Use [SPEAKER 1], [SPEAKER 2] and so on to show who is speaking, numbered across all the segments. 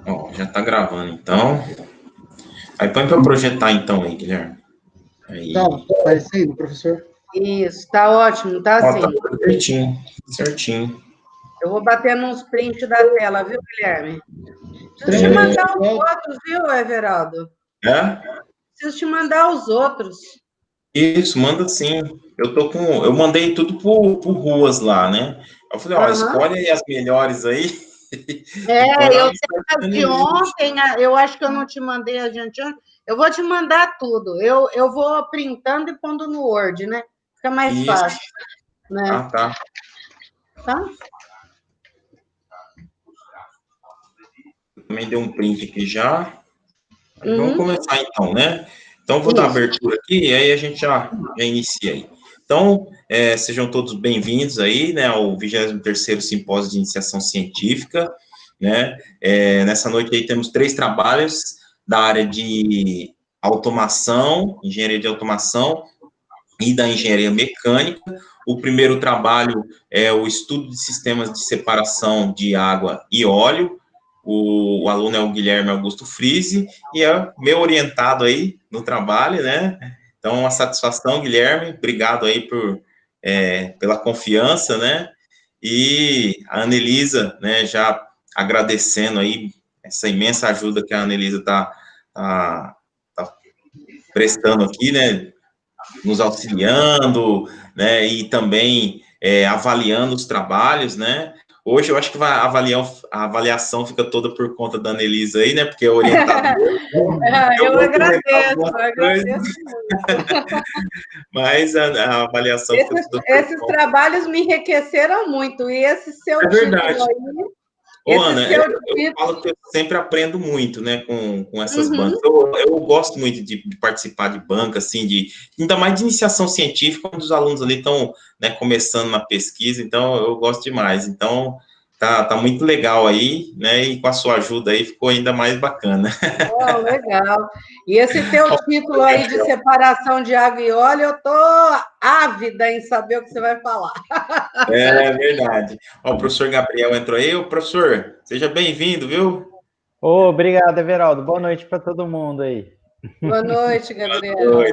[SPEAKER 1] Ó, já tá gravando, então. Aí põe para projetar, então, aí, Guilherme.
[SPEAKER 2] Tá
[SPEAKER 1] Aí.
[SPEAKER 2] aparecendo, professor?
[SPEAKER 3] Isso, tá ótimo, tá
[SPEAKER 1] Ó, tá
[SPEAKER 3] assim.
[SPEAKER 1] tudo certinho, certinho.
[SPEAKER 3] Eu vou bater nos prints da tela, viu, Guilherme? Preciso te
[SPEAKER 2] Tranquilo.
[SPEAKER 3] mandar os outros, viu, Everaldo?
[SPEAKER 1] É?
[SPEAKER 3] Preciso te mandar os outros.
[SPEAKER 1] Isso, manda sim. Eu mandei tudo por ruas lá, né? Eu falei, ó,
[SPEAKER 3] Aham.
[SPEAKER 1] escolhe aí as melhores aí e põe
[SPEAKER 3] É,
[SPEAKER 1] lá
[SPEAKER 3] eu
[SPEAKER 1] no
[SPEAKER 3] tenho
[SPEAKER 1] site da
[SPEAKER 3] as de
[SPEAKER 1] Annelise.
[SPEAKER 3] ontem, eu acho que eu não te mandei as de anteontem. Eu vou te mandar tudo. Eu vou printando e pondo no Word, né? Fica mais
[SPEAKER 1] Isso.
[SPEAKER 3] fácil, né?
[SPEAKER 1] Ah, tá.
[SPEAKER 3] Tá?
[SPEAKER 1] Também dei um print aqui já. Aí vamos
[SPEAKER 3] Uhum.
[SPEAKER 1] começar então, né? Então, eu vou dar
[SPEAKER 3] Isso.
[SPEAKER 1] abertura aqui e aí a gente já inicia aí. Então, sejam todos bem-vindos aí, né, ao 23º Simpósio de Iniciação Científica, né? Nessa noite aí temos 3 trabalhos da área de automação, engenharia de automação e da engenharia mecânica. O primeiro trabalho é o estudo de sistemas de separação de água e óleo. O aluno é o Guilherme Augusto Frise e é meu orientado aí no trabalho, né? Então, uma satisfação, Guilherme. Obrigado aí pela confiança, né? E a Anelisa, né, já agradecendo aí essa imensa ajuda que a Anelisa tá prestando aqui, né? Nos auxiliando, né, e também avaliando os trabalhos, né. Hoje eu acho que a avaliação fica toda por conta da Annelise aí, né, porque é orientador, eu
[SPEAKER 3] Eu
[SPEAKER 1] vou comentar
[SPEAKER 3] agradeço,
[SPEAKER 1] algumas
[SPEAKER 3] eu
[SPEAKER 1] coisas,
[SPEAKER 3] agradeço muito.
[SPEAKER 1] mas a avaliação fica toda por
[SPEAKER 3] Esses
[SPEAKER 1] conta.
[SPEAKER 3] trabalhos me enriqueceram muito. E esse seu
[SPEAKER 1] É
[SPEAKER 3] título
[SPEAKER 1] verdade.
[SPEAKER 3] aí,
[SPEAKER 1] Ô,
[SPEAKER 3] esse
[SPEAKER 1] Ana,
[SPEAKER 3] seu
[SPEAKER 1] eu
[SPEAKER 3] título.
[SPEAKER 1] falo que eu sempre aprendo muito, né, com essas
[SPEAKER 3] Uhum.
[SPEAKER 1] bancas. Eu gosto muito de participar de banca, assim, ainda mais de iniciação científica, quando os alunos ali estão, né, começando na pesquisa, então eu gosto demais. Então, tá muito legal aí, né, e com a sua ajuda aí ficou ainda mais bacana.
[SPEAKER 3] Oh, legal. E esse teu título aí de separação de água e óleo, eu tô ávida em saber o que você vai falar.
[SPEAKER 1] É verdade. Ó, o professor Gabriel entrou aí. Ô, professor, seja bem-vindo, viu?
[SPEAKER 4] Obrigado, Everaldo. Boa noite para todo mundo aí.
[SPEAKER 3] Boa noite, Gabriel.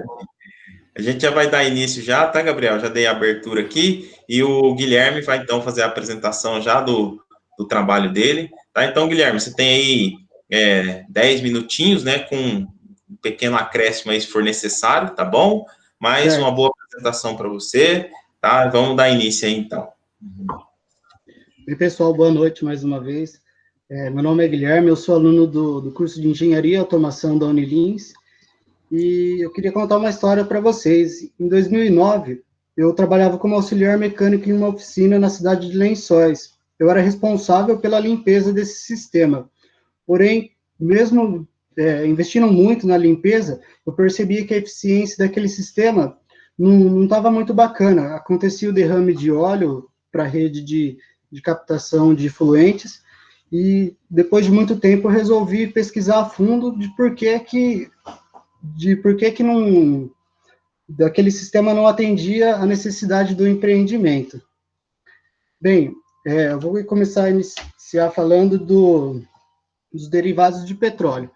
[SPEAKER 1] A gente já vai dar início já, tá, Gabriel? Já dei a abertura aqui e o Guilherme vai então fazer a apresentação já do trabalho dele, tá? Então, Guilherme, você tem aí 10 minutinhos, né, com um pequeno acréscimo aí se for necessário, tá bom? Mais
[SPEAKER 2] Certo.
[SPEAKER 1] uma boa apresentação para você, tá? Vamos dar início aí então.
[SPEAKER 2] Oi, pessoal, boa noite mais uma vez. Meu nome é Guilherme, eu sou aluno do curso de Engenharia e Automação da Unilins, e eu queria contar uma história para vocês. Em 2009, eu trabalhava como auxiliar mecânico em uma oficina na cidade de Lençóis. Eu era responsável pela limpeza desse sistema. Porém, mesmo investindo muito na limpeza, eu percebia que a eficiência daquele sistema não estava muito bacana. Acontecia o derrame de óleo para a rede de captação de efluentes, e depois de muito tempo eu resolvi pesquisar a fundo de por que não, daquele sistema não atendia a necessidade do empreendimento. Bem, eu vou começar a iniciar falando dos derivados de petróleo.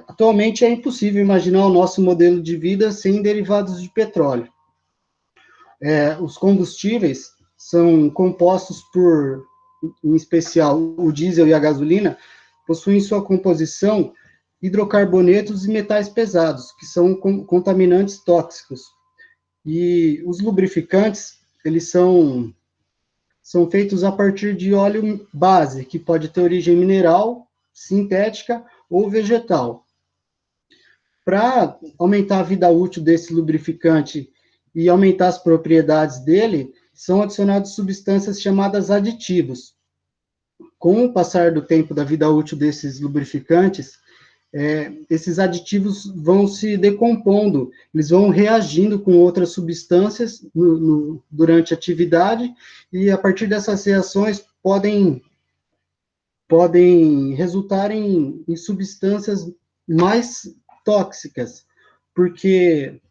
[SPEAKER 2] Atualmente é impossível imaginar o nosso modelo de vida sem derivados de petróleo. Os combustíveis são compostos por, em especial, o diesel e a gasolina, possuem em sua composição hidrocarbonetos e metais pesados, que são contaminantes tóxicos. E os lubrificantes, eles são feitos a partir de óleo base, que pode ter origem mineral, sintética ou vegetal. Para aumentar a vida útil desse lubrificante e aumentar as propriedades dele, são adicionadas substâncias chamadas aditivos. Com o passar do tempo da vida útil desses lubrificantes, esses aditivos vão se decompondo, eles vão reagindo com outras substâncias durante a atividade, e a partir dessas reações podem resultar em substâncias mais tóxicas, porque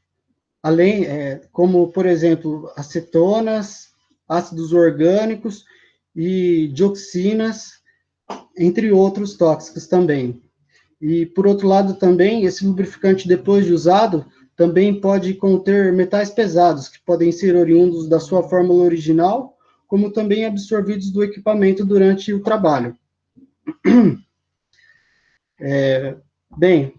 [SPEAKER 2] como, por exemplo, acetonas, ácidos orgânicos e dioxinas, entre outros tóxicos também. E, por outro lado, também, esse lubrificante, depois de usado, também pode conter metais pesados, que podem ser oriundos da sua fórmula original, como também absorvidos do equipamento durante o trabalho. Bem,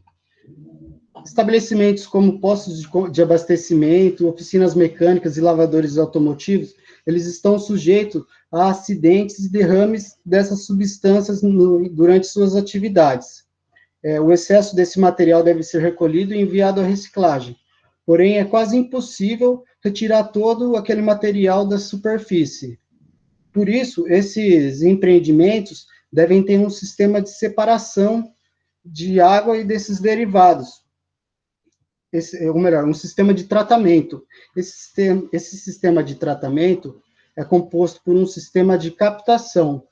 [SPEAKER 2] estabelecimentos como postos de abastecimento, oficinas mecânicas e lavadores automotivos, eles estão sujeitos a acidentes e derrames dessas substâncias durante suas atividades. O excesso desse material deve ser recolhido e enviado à reciclagem. Porém, é quase impossível retirar todo aquele material da superfície. Por isso, esses empreendimentos devem ter um sistema de separação de água e desses derivados. Ou melhor, um sistema de tratamento. Esse sistema de tratamento é composto por um sistema de captação.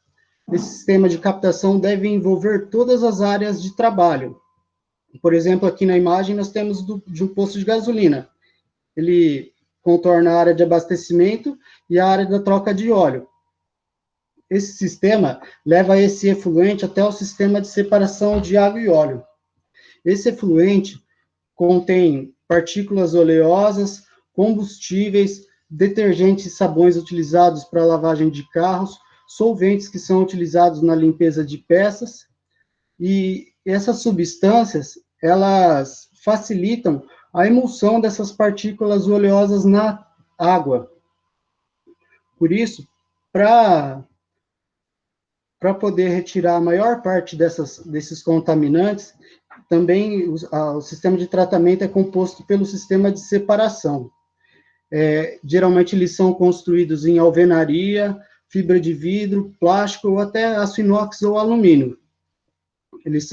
[SPEAKER 2] Esse sistema de captação deve envolver todas as áreas de trabalho. Por exemplo, aqui na imagem nós temos de um posto de gasolina. Ele contorna a área de abastecimento e a área da troca de óleo. Esse sistema leva esse efluente até o sistema de separação de água e óleo. Esse efluente contém partículas oleosas, combustíveis, detergentes e sabões utilizados para lavagem de carros, solventes que são utilizados na limpeza de peças, e essas substâncias, elas facilitam a emulsão dessas partículas oleosas na água. Por isso, para poder retirar a maior parte desses contaminantes, também o sistema de tratamento é composto pelo sistema de separação. Geralmente eles são construídos em alvenaria, fibra de vidro, plástico ou até aço inox ou alumínio. Eles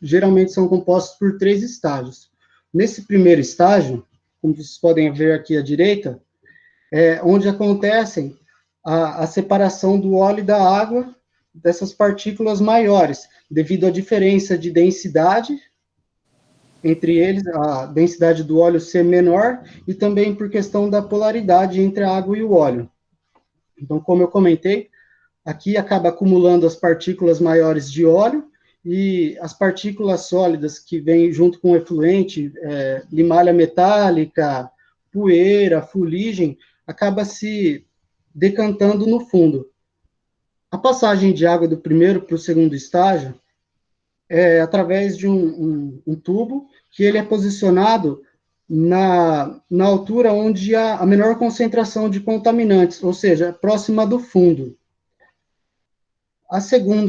[SPEAKER 2] geralmente são compostos por 3 estágios. Nesse primeiro estágio, como vocês podem ver aqui à direita, é onde acontecem a separação do óleo e da água dessas partículas maiores, devido à diferença de densidade entre eles, a densidade do óleo ser menor, e também por questão da polaridade entre a água e o óleo. Então, como eu comentei, aqui acaba acumulando as partículas maiores de óleo, e as partículas sólidas que vêm junto com o efluente, limalha metálica, poeira, fuligem, acaba se decantando no fundo. A passagem de água do primeiro para o segundo estágio é através de um tubo que ele é posicionado na altura onde há a menor concentração de contaminantes, ou seja, próxima do fundo.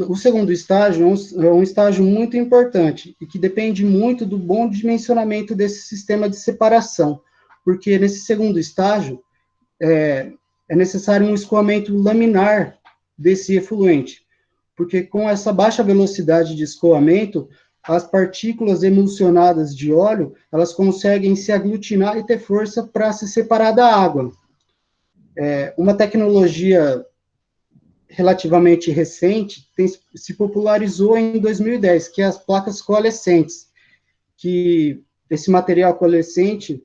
[SPEAKER 2] O segundo estágio é um estágio muito importante e que depende muito do bom dimensionamento desse sistema de separação, porque nesse segundo estágio é necessário um escoamento laminar desse efluente, porque com essa baixa velocidade de escoamento, as partículas emulsionadas de óleo, elas conseguem se aglutinar e ter força para se separar da água. Uma tecnologia relativamente recente se popularizou em 2010, que é as placas coalescentes, que esse material coalescente,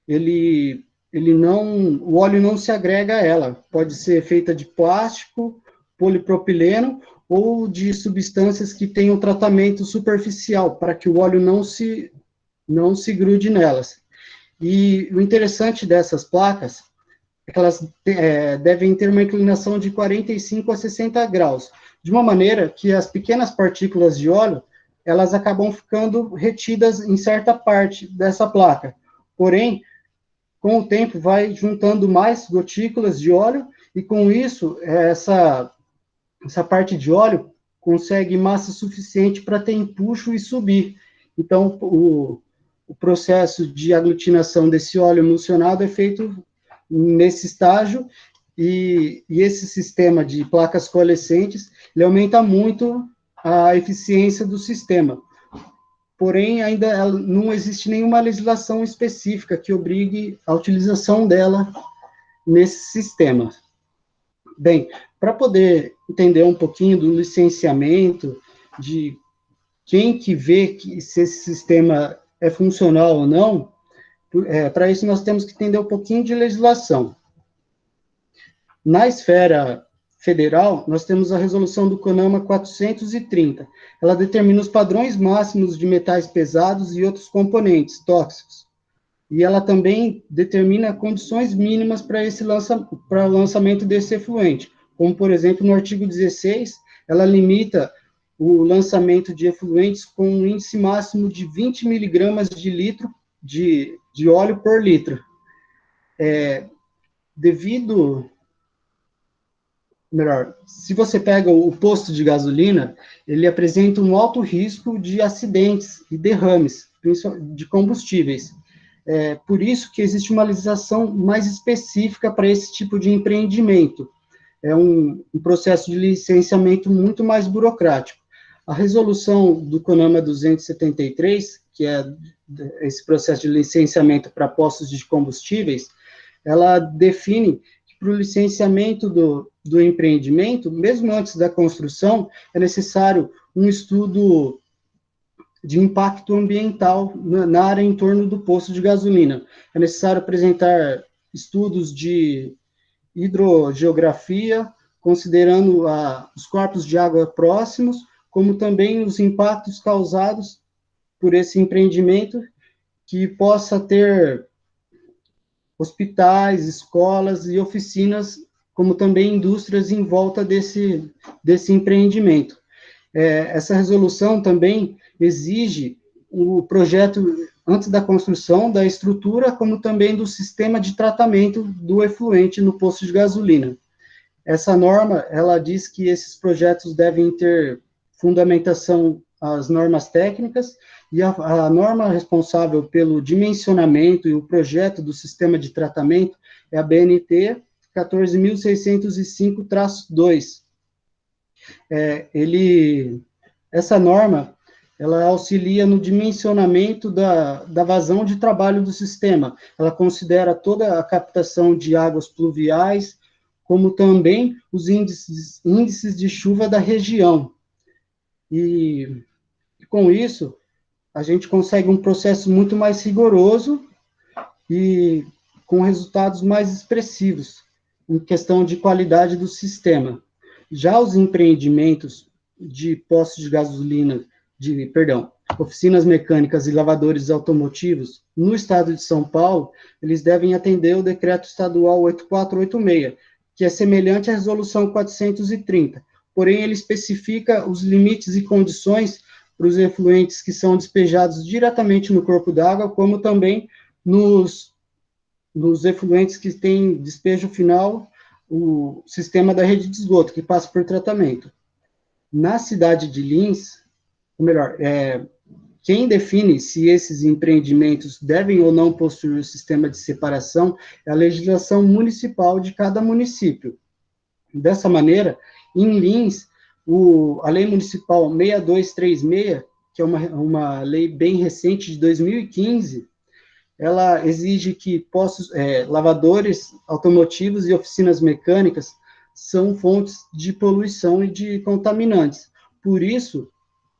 [SPEAKER 2] o óleo não se agrega a ela, pode ser feita de plástico, polipropileno, ou de substâncias que tenham tratamento superficial, para que o óleo não se grude nelas. E o interessante dessas placas é que elas devem ter uma inclinação de 45 a 60 graus, de uma maneira que as pequenas partículas de óleo, elas acabam ficando retidas em certa parte dessa placa. Porém, com o tempo, vai juntando mais gotículas de óleo, e com isso, essa parte de óleo consegue massa suficiente para ter empuxo e subir. Então, o processo de aglutinação desse óleo emulsionado é feito nesse estágio, e esse sistema de placas coalescentes, ele aumenta muito a eficiência do sistema. Porém, ainda não existe nenhuma legislação específica que obrigue a utilização dela nesse sistema. Bem, para poder entender um pouquinho do licenciamento, de quem que vê se esse sistema é funcional ou não, para isso nós temos que entender um pouquinho de legislação. Na esfera federal, nós temos a resolução do CONAMA 430. Ela determina os padrões máximos de metais pesados e outros componentes tóxicos. E ela também determina condições mínimas para o lançamento desse efluente, como, por exemplo, no artigo 16, ela limita o lançamento de efluentes com um índice máximo de 20 miligramas de litro de óleo por litro. Se você pega o posto de gasolina, ele apresenta um alto risco de acidentes e derrames, principalmente de combustíveis. Por isso que existe uma legislação mais específica para esse tipo de empreendimento. É um processo de licenciamento muito mais burocrático. A resolução do CONAMA 273, que é esse processo de licenciamento para postos de combustíveis, ela define que para o licenciamento do empreendimento, mesmo antes da construção, é necessário um estudo de impacto ambiental na área em torno do posto de gasolina. É necessário apresentar estudos de hidrogeografia, considerando os corpos de água próximos, como também os impactos causados por esse empreendimento, que possa ter hospitais, escolas e oficinas, como também indústrias em volta desse empreendimento. Essa resolução também exige o projeto, antes da construção, da estrutura, como também do sistema de tratamento do efluente no posto de gasolina. Essa norma, ela diz que esses projetos devem ter fundamentação às normas técnicas, e a norma responsável pelo dimensionamento e o projeto do sistema de tratamento é a BNT 14.605-2. Essa norma, ela auxilia no dimensionamento da vazão de trabalho do sistema. Ela considera toda a captação de águas pluviais, como também os índices de chuva da região. E com isso, a gente consegue um processo muito mais rigoroso e com resultados mais expressivos em questão de qualidade do sistema. Já os empreendimentos de postos de gasolina, oficinas mecânicas e lavadores automotivos, no estado de São Paulo, eles devem atender o decreto estadual 8486, que é semelhante à resolução 430, porém ele especifica os limites e condições para os efluentes que são despejados diretamente no corpo d'água, como também nos efluentes que têm despejo final, o sistema da rede de esgoto, que passa por tratamento. Na cidade de Lins, ou melhor, quem define se esses empreendimentos devem ou não possuir o sistema de separação é a legislação municipal de cada município. Dessa maneira, em Lins, a Lei Municipal 6236, que é uma lei bem recente de 2015, ela exige que postos, lavadores automotivos e oficinas mecânicas são fontes de poluição e de contaminantes. Por isso,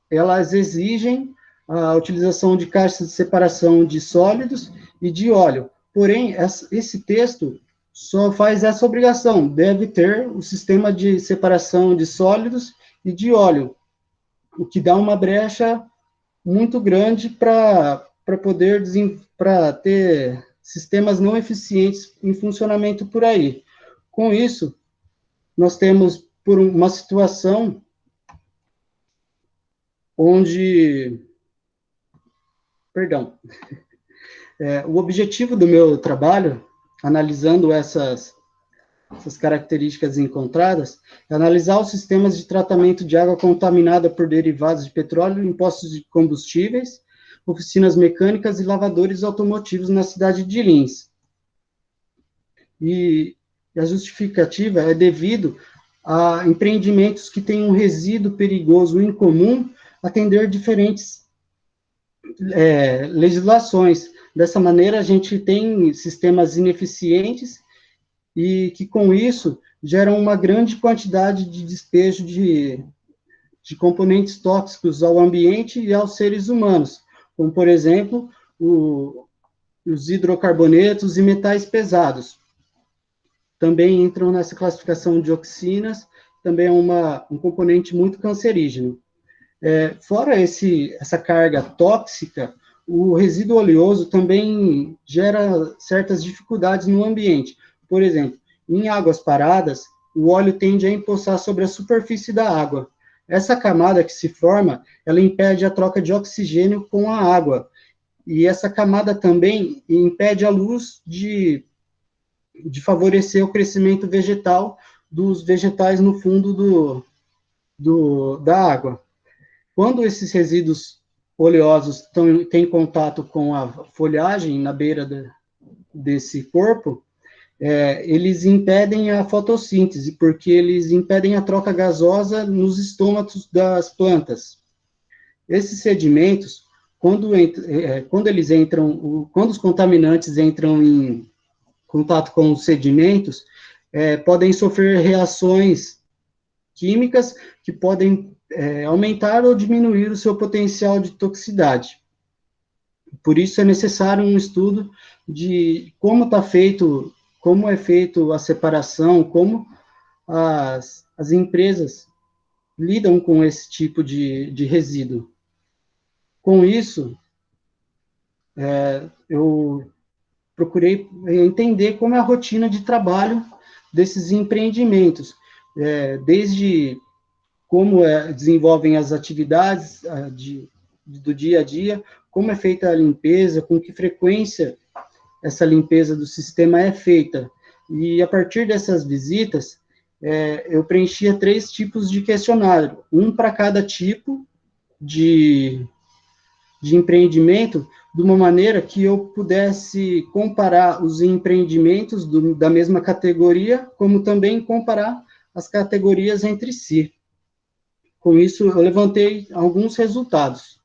[SPEAKER 2] elas exigem a utilização de caixas de separação de sólidos e de óleo. Porém, esse texto só faz essa obrigação, deve ter o sistema de separação de sólidos e de óleo, o que dá uma brecha muito grande para ter sistemas não eficientes em funcionamento por aí. Com isso, nós temos por uma situação onde, o objetivo do meu trabalho, analisando essas características encontradas, é analisar os sistemas de tratamento de água contaminada por derivados de petróleo em postos de combustíveis, oficinas mecânicas e lavadores automotivos na cidade de Lins. E a justificativa é devido a empreendimentos que têm um resíduo perigoso incomum atender diferentes legislações. Dessa maneira, a gente tem sistemas ineficientes e que, com isso, geram uma grande quantidade de despejo de componentes tóxicos ao ambiente e aos seres humanos, como, por exemplo, os hidrocarbonetos e metais pesados. Também entram nessa classificação dioxinas também é um componente muito cancerígeno. Fora essa carga tóxica, o resíduo oleoso também gera certas dificuldades no ambiente. Por exemplo, em águas paradas, o óleo tende a empoçar sobre a superfície da água. Essa camada que se forma, ela impede a troca de oxigênio com a água. E essa camada também impede a luz de favorecer o crescimento vegetal dos vegetais no fundo da água. Quando esses resíduos oleosos têm contato com a folhagem na beira desse corpo, eles impedem a fotossíntese, porque eles impedem a troca gasosa nos estômatos das plantas. Esses sedimentos, quando os contaminantes entram em contato com os sedimentos, podem sofrer reações químicas que podem aumentar ou diminuir o seu potencial de toxicidade. Por isso é necessário um estudo de como é feito a separação, como as empresas lidam com esse tipo de resíduo. Com isso, eu procurei entender como é a rotina de trabalho desses empreendimentos, desde como desenvolvem as atividades do dia a dia, como é feita a limpeza, com que frequência essa limpeza do sistema é feita. E, a partir dessas visitas, eu preenchia 3 tipos de questionário, um para cada tipo de empreendimento, de uma maneira que eu pudesse comparar os empreendimentos da mesma categoria, como também comparar as categorias entre si. Com isso, eu levantei alguns resultados.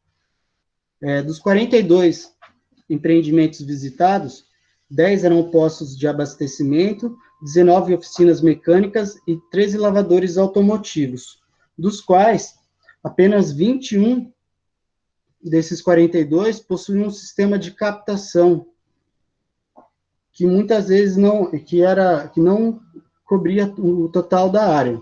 [SPEAKER 2] Dos 42 empreendimentos visitados, 10 eram postos de abastecimento, 19 oficinas mecânicas e 13 lavadores automotivos, dos quais apenas 21 desses 42 possuíam um sistema de captação, que muitas vezes não cobria o total da área.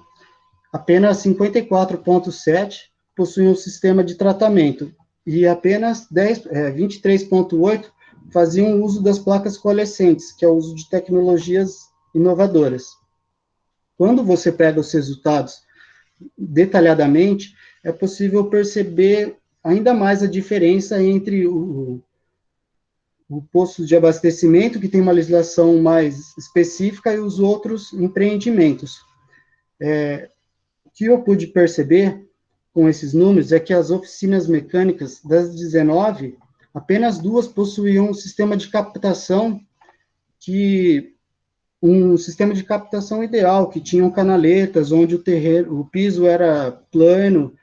[SPEAKER 2] Apenas 54,7 possuíam um sistema de tratamento, e apenas 23,8 faziam uso das placas coalescentes, que é o uso de tecnologias inovadoras. Quando você pega os resultados detalhadamente, é possível perceber ainda mais a diferença entre o posto de abastecimento, que tem uma legislação mais específica, e os outros empreendimentos. O que eu pude perceber com esses números é que as oficinas mecânicas, das 19, apenas 2 possuíam um sistema de captação ideal, que tinham canaletas, onde o piso era plano.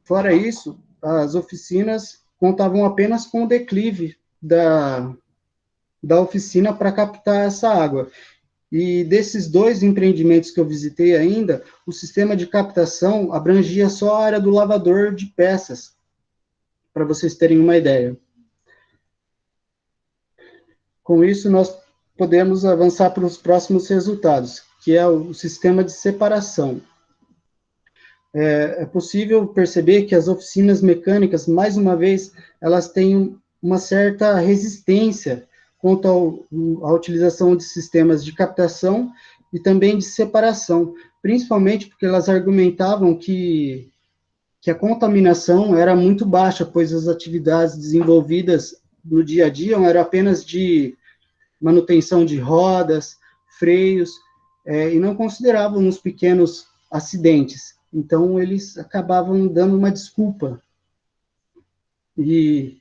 [SPEAKER 2] Fora isso, as oficinas contavam apenas com o declive da oficina para captar essa água. E desses 2 empreendimentos que eu visitei ainda, o sistema de captação abrangia só a área do lavador de peças, para vocês terem uma ideia. Com isso, nós podemos avançar para os próximos resultados, que é o sistema de separação. É possível perceber que as oficinas mecânicas, mais uma vez, elas têm uma certa resistência quanto à utilização de sistemas de captação e também de separação, principalmente porque elas argumentavam que a contaminação era muito baixa, pois as atividades desenvolvidas no dia a dia eram apenas de manutenção de rodas, freios, e não consideravam os pequenos acidentes. Então, eles acabavam dando uma desculpa. E,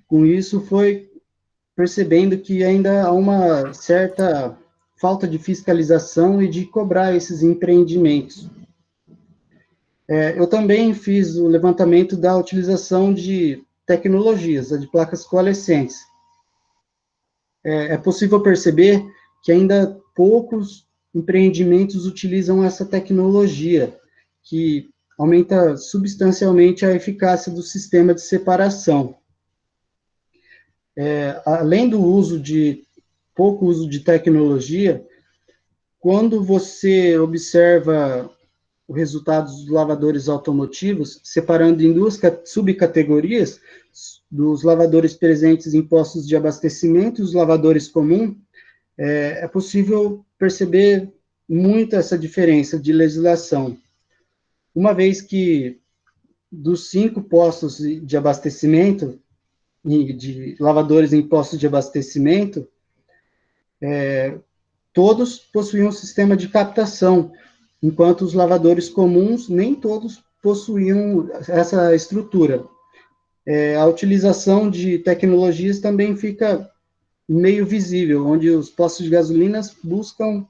[SPEAKER 2] com isso, foi percebendo que ainda há uma certa falta de fiscalização e de cobrar esses empreendimentos. Eu também fiz o levantamento da utilização de tecnologias, de placas coalescentes. É possível perceber que ainda poucos empreendimentos utilizam essa tecnologia, que aumenta substancialmente a eficácia do sistema de separação. Além do pouco uso de tecnologia, quando você observa os resultados dos lavadores automotivos, separando em duas subcategorias, dos lavadores presentes em postos de abastecimento e os lavadores comuns, é possível perceber muito essa diferença de legislação. Uma vez que dos 5 postos de abastecimento, de lavadores em postos de abastecimento, todos possuíam um sistema de captação, enquanto os lavadores comuns, nem todos possuíam essa estrutura. A utilização de tecnologias também fica meio visível, onde os postos de gasolinas buscam,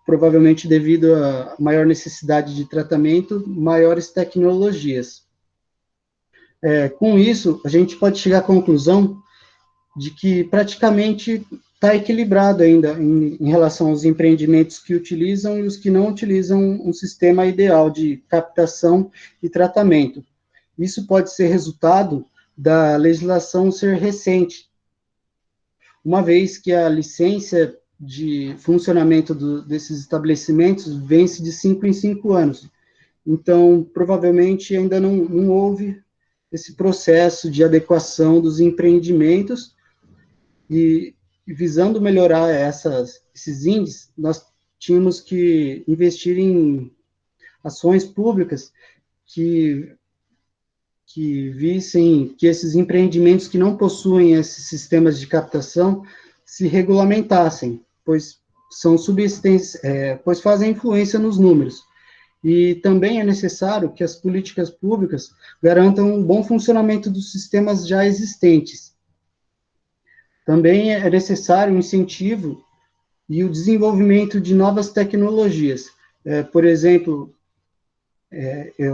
[SPEAKER 2] provavelmente devido à maior necessidade de tratamento, maiores tecnologias. Com isso, a gente pode chegar à conclusão de que praticamente está equilibrado ainda em relação aos empreendimentos que utilizam e os que não utilizam um sistema ideal de captação e tratamento. Isso pode ser resultado da legislação ser recente, uma vez que a licença de funcionamento desses estabelecimentos vence de 5 em 5 anos. Então, provavelmente, ainda não houve esse processo de adequação dos empreendimentos e visando melhorar esses índices, nós tínhamos que investir em ações públicas que vissem que esses empreendimentos que não possuem esses sistemas de captação se regulamentassem, pois são subsistentes, pois fazem influência nos números. E também é necessário que as políticas públicas garantam um bom funcionamento dos sistemas já existentes. Também é necessário o incentivo e o desenvolvimento de novas tecnologias. Por exemplo,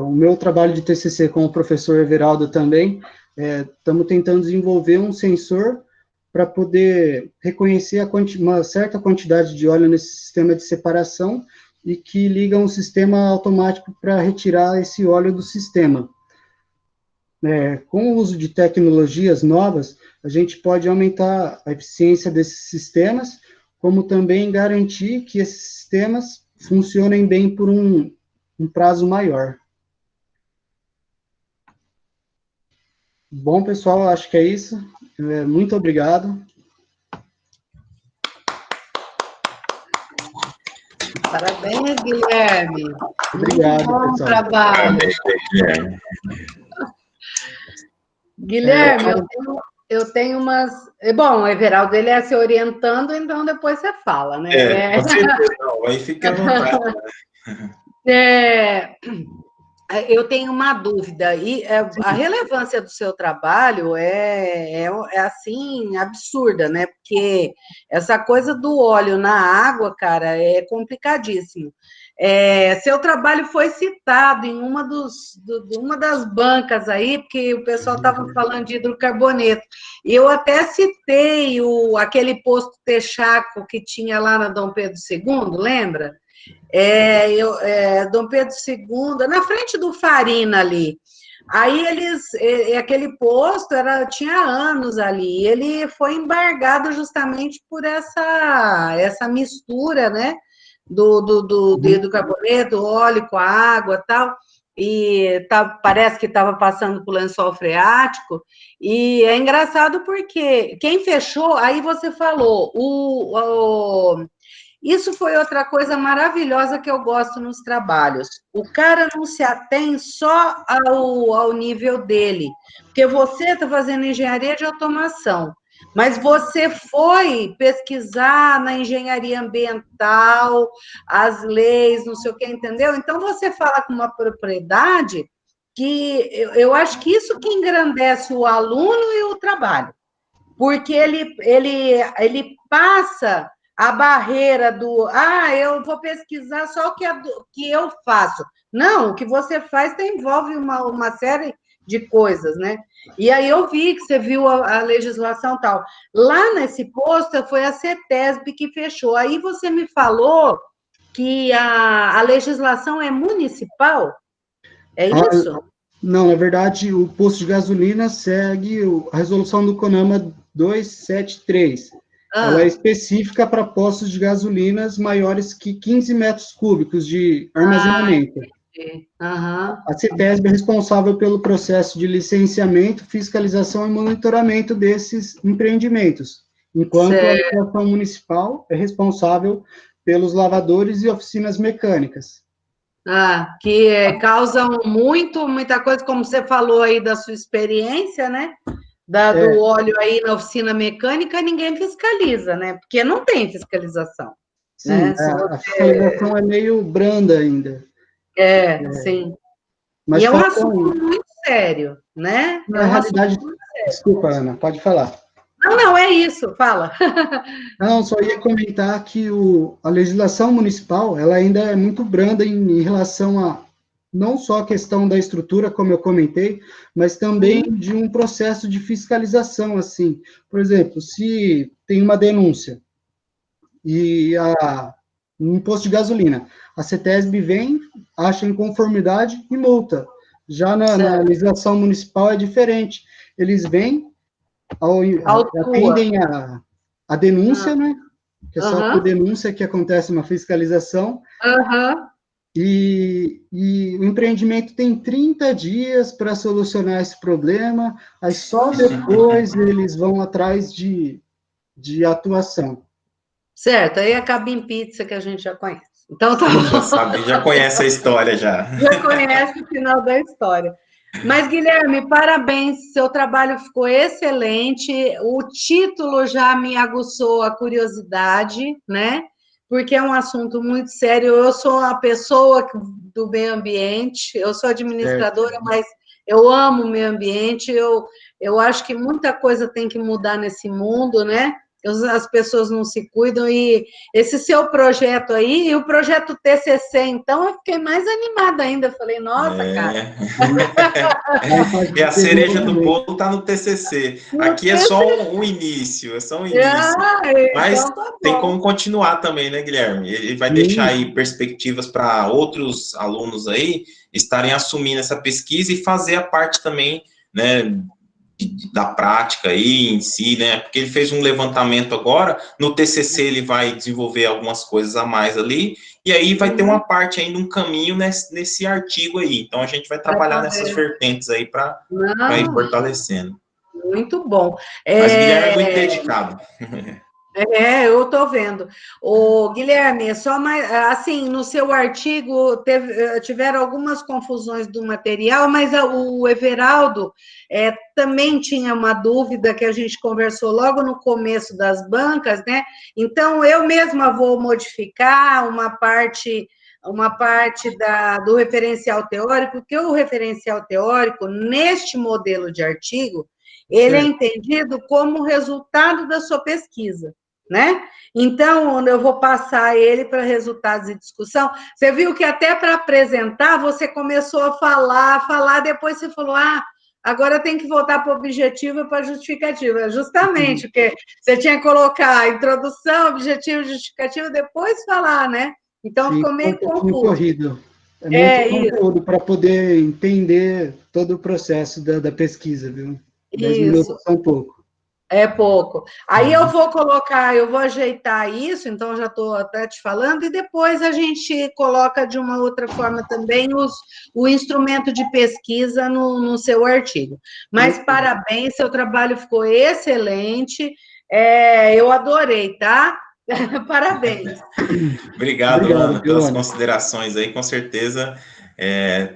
[SPEAKER 2] o meu trabalho de TCC com o professor Everaldo também, estamos tentando desenvolver um sensor para poder reconhecer uma certa quantidade de óleo nesse sistema de separação e que liga um sistema automático para retirar esse óleo do sistema. Com o uso de tecnologias novas, a gente pode aumentar a eficiência desses sistemas, como também garantir que esses sistemas funcionem bem por um prazo maior. Bom, pessoal, acho que é isso. Muito obrigado.
[SPEAKER 3] Parabéns, Guilherme.
[SPEAKER 2] Obrigado,
[SPEAKER 3] muito bom
[SPEAKER 2] pessoal.
[SPEAKER 3] Trabalho. Guilherme, eu tenho umas... Bom, o Everaldo, ele é se orientando, então depois você fala, né?
[SPEAKER 1] Com certeza, não, aí fica à vontade.
[SPEAKER 3] Eu tenho uma dúvida, e a relevância do seu trabalho é assim, absurda, né? Porque essa coisa do óleo na água, cara, é complicadíssimo. Seu trabalho foi citado em uma das bancas aí, porque o pessoal estava falando de hidrocarboneto. E eu até citei aquele posto Texaco que tinha lá na Dom Pedro II, lembra? Dom Pedro II, na frente do Farina ali. Aí aquele posto tinha anos ali, ele foi embargado justamente por essa mistura, né, do hidrocarboneto, do óleo com a água e tal, e parece que estava passando por lençol freático, e é engraçado porque quem fechou, aí você falou, isso foi outra coisa maravilhosa que eu gosto nos trabalhos. O cara não se atém só ao nível dele, porque você está fazendo engenharia de automação, mas você foi pesquisar na engenharia ambiental, as leis, não sei o que, entendeu? Então, você fala com uma propriedade que eu acho que isso que engrandece o aluno e o trabalho, porque ele passa a barreira eu vou pesquisar só o que eu faço. Não, o que você faz envolve uma série de coisas, né? E aí eu vi que você viu a legislação tal. Lá nesse posto foi a CETESB que fechou. Aí você me falou que a legislação é municipal? É isso?
[SPEAKER 2] Não, na verdade, o posto de gasolina segue a resolução do CONAMA 273. ela é específica para postos de gasolinas maiores que 15 metros cúbicos de armazenamento. A CETESB é responsável pelo processo de licenciamento, fiscalização e monitoramento desses empreendimentos, enquanto a administração municipal é responsável pelos lavadores e oficinas mecânicas.
[SPEAKER 3] Que causam muita coisa, como você falou aí da sua experiência, né? Do óleo aí na oficina mecânica, ninguém fiscaliza, né? Porque não tem fiscalização.
[SPEAKER 2] Sim, né? A fiscalização é meio branda ainda.
[SPEAKER 3] Sim.
[SPEAKER 2] Mas
[SPEAKER 3] e é um assunto muito sério, né?
[SPEAKER 2] Na realidade, desculpa, Ana, pode falar.
[SPEAKER 3] Não, é isso, fala.
[SPEAKER 2] Não, só ia comentar que a legislação municipal, ela ainda é muito branda em relação a, não só a questão da estrutura, como eu comentei, mas também de um processo de fiscalização, assim. Por exemplo, se tem uma denúncia e um posto de gasolina, a CETESB vem, acha inconformidade e multa. Já na legislação municipal é diferente. Eles vêm, atendem a denúncia, né? Que é só por denúncia que acontece uma fiscalização. E o empreendimento tem 30 dias para solucionar esse problema, aí só depois eles vão atrás de atuação.
[SPEAKER 3] Certo, aí a Cabim Pizza que a gente já conhece. Então tá
[SPEAKER 1] bom. Já conhece a história já.
[SPEAKER 3] Já conhece o final da história. Mas, Guilherme, parabéns, seu trabalho ficou excelente, o título já me aguçou a curiosidade, né? Porque é um assunto muito sério. Eu sou a pessoa do meio ambiente, eu sou administradora, mas eu amo o meio ambiente, eu acho que muita coisa tem que mudar nesse mundo, né? As pessoas não se cuidam, e esse seu projeto aí, e o projeto TCC, então, eu fiquei mais animada ainda, falei, nossa, cara.
[SPEAKER 1] E a cereja do bolo está no TCC, aqui é só um início, mas então tá tem como continuar também, né, Guilherme? Ele vai deixar aí perspectivas para outros alunos aí estarem assumindo essa pesquisa e fazer a parte também, né, da prática aí em si, né, porque ele fez um levantamento agora, no TCC ele vai desenvolver algumas coisas a mais ali, e aí vai ter uma parte ainda, um caminho nesse artigo aí, então a gente vai trabalhar nessas vertentes aí para ir fortalecendo.
[SPEAKER 3] Muito bom.
[SPEAKER 1] Mas Guilherme é muito dedicado.
[SPEAKER 3] Eu estou vendo. Guilherme, só mais, assim, no seu artigo tiveram algumas confusões do material, mas o Everaldo também tinha uma dúvida que a gente conversou logo no começo das bancas, né? Então, eu mesma vou modificar uma parte do referencial teórico, porque o referencial teórico, neste modelo de artigo, ele é entendido como resultado da sua pesquisa, né? Então, eu vou passar ele para resultados e discussão. Você viu que até para apresentar, você começou a falar, depois você falou, agora tem que voltar para o objetivo e para a justificativa. Justamente, porque você tinha que colocar a introdução, objetivo, justificativa, depois falar, né? Então, ficou meio confuso.
[SPEAKER 2] Corrido. É muito conteúdo para poder entender todo o processo da pesquisa, viu? 10 minutos são pouco.
[SPEAKER 3] É pouco. Aí eu vou ajeitar isso, então já estou até te falando, e depois a gente coloca de uma outra forma também o instrumento de pesquisa no seu artigo. Mas parabéns, seu trabalho ficou excelente, eu adorei, tá? Parabéns.
[SPEAKER 1] Obrigado, Ana, pelas considerações aí, com certeza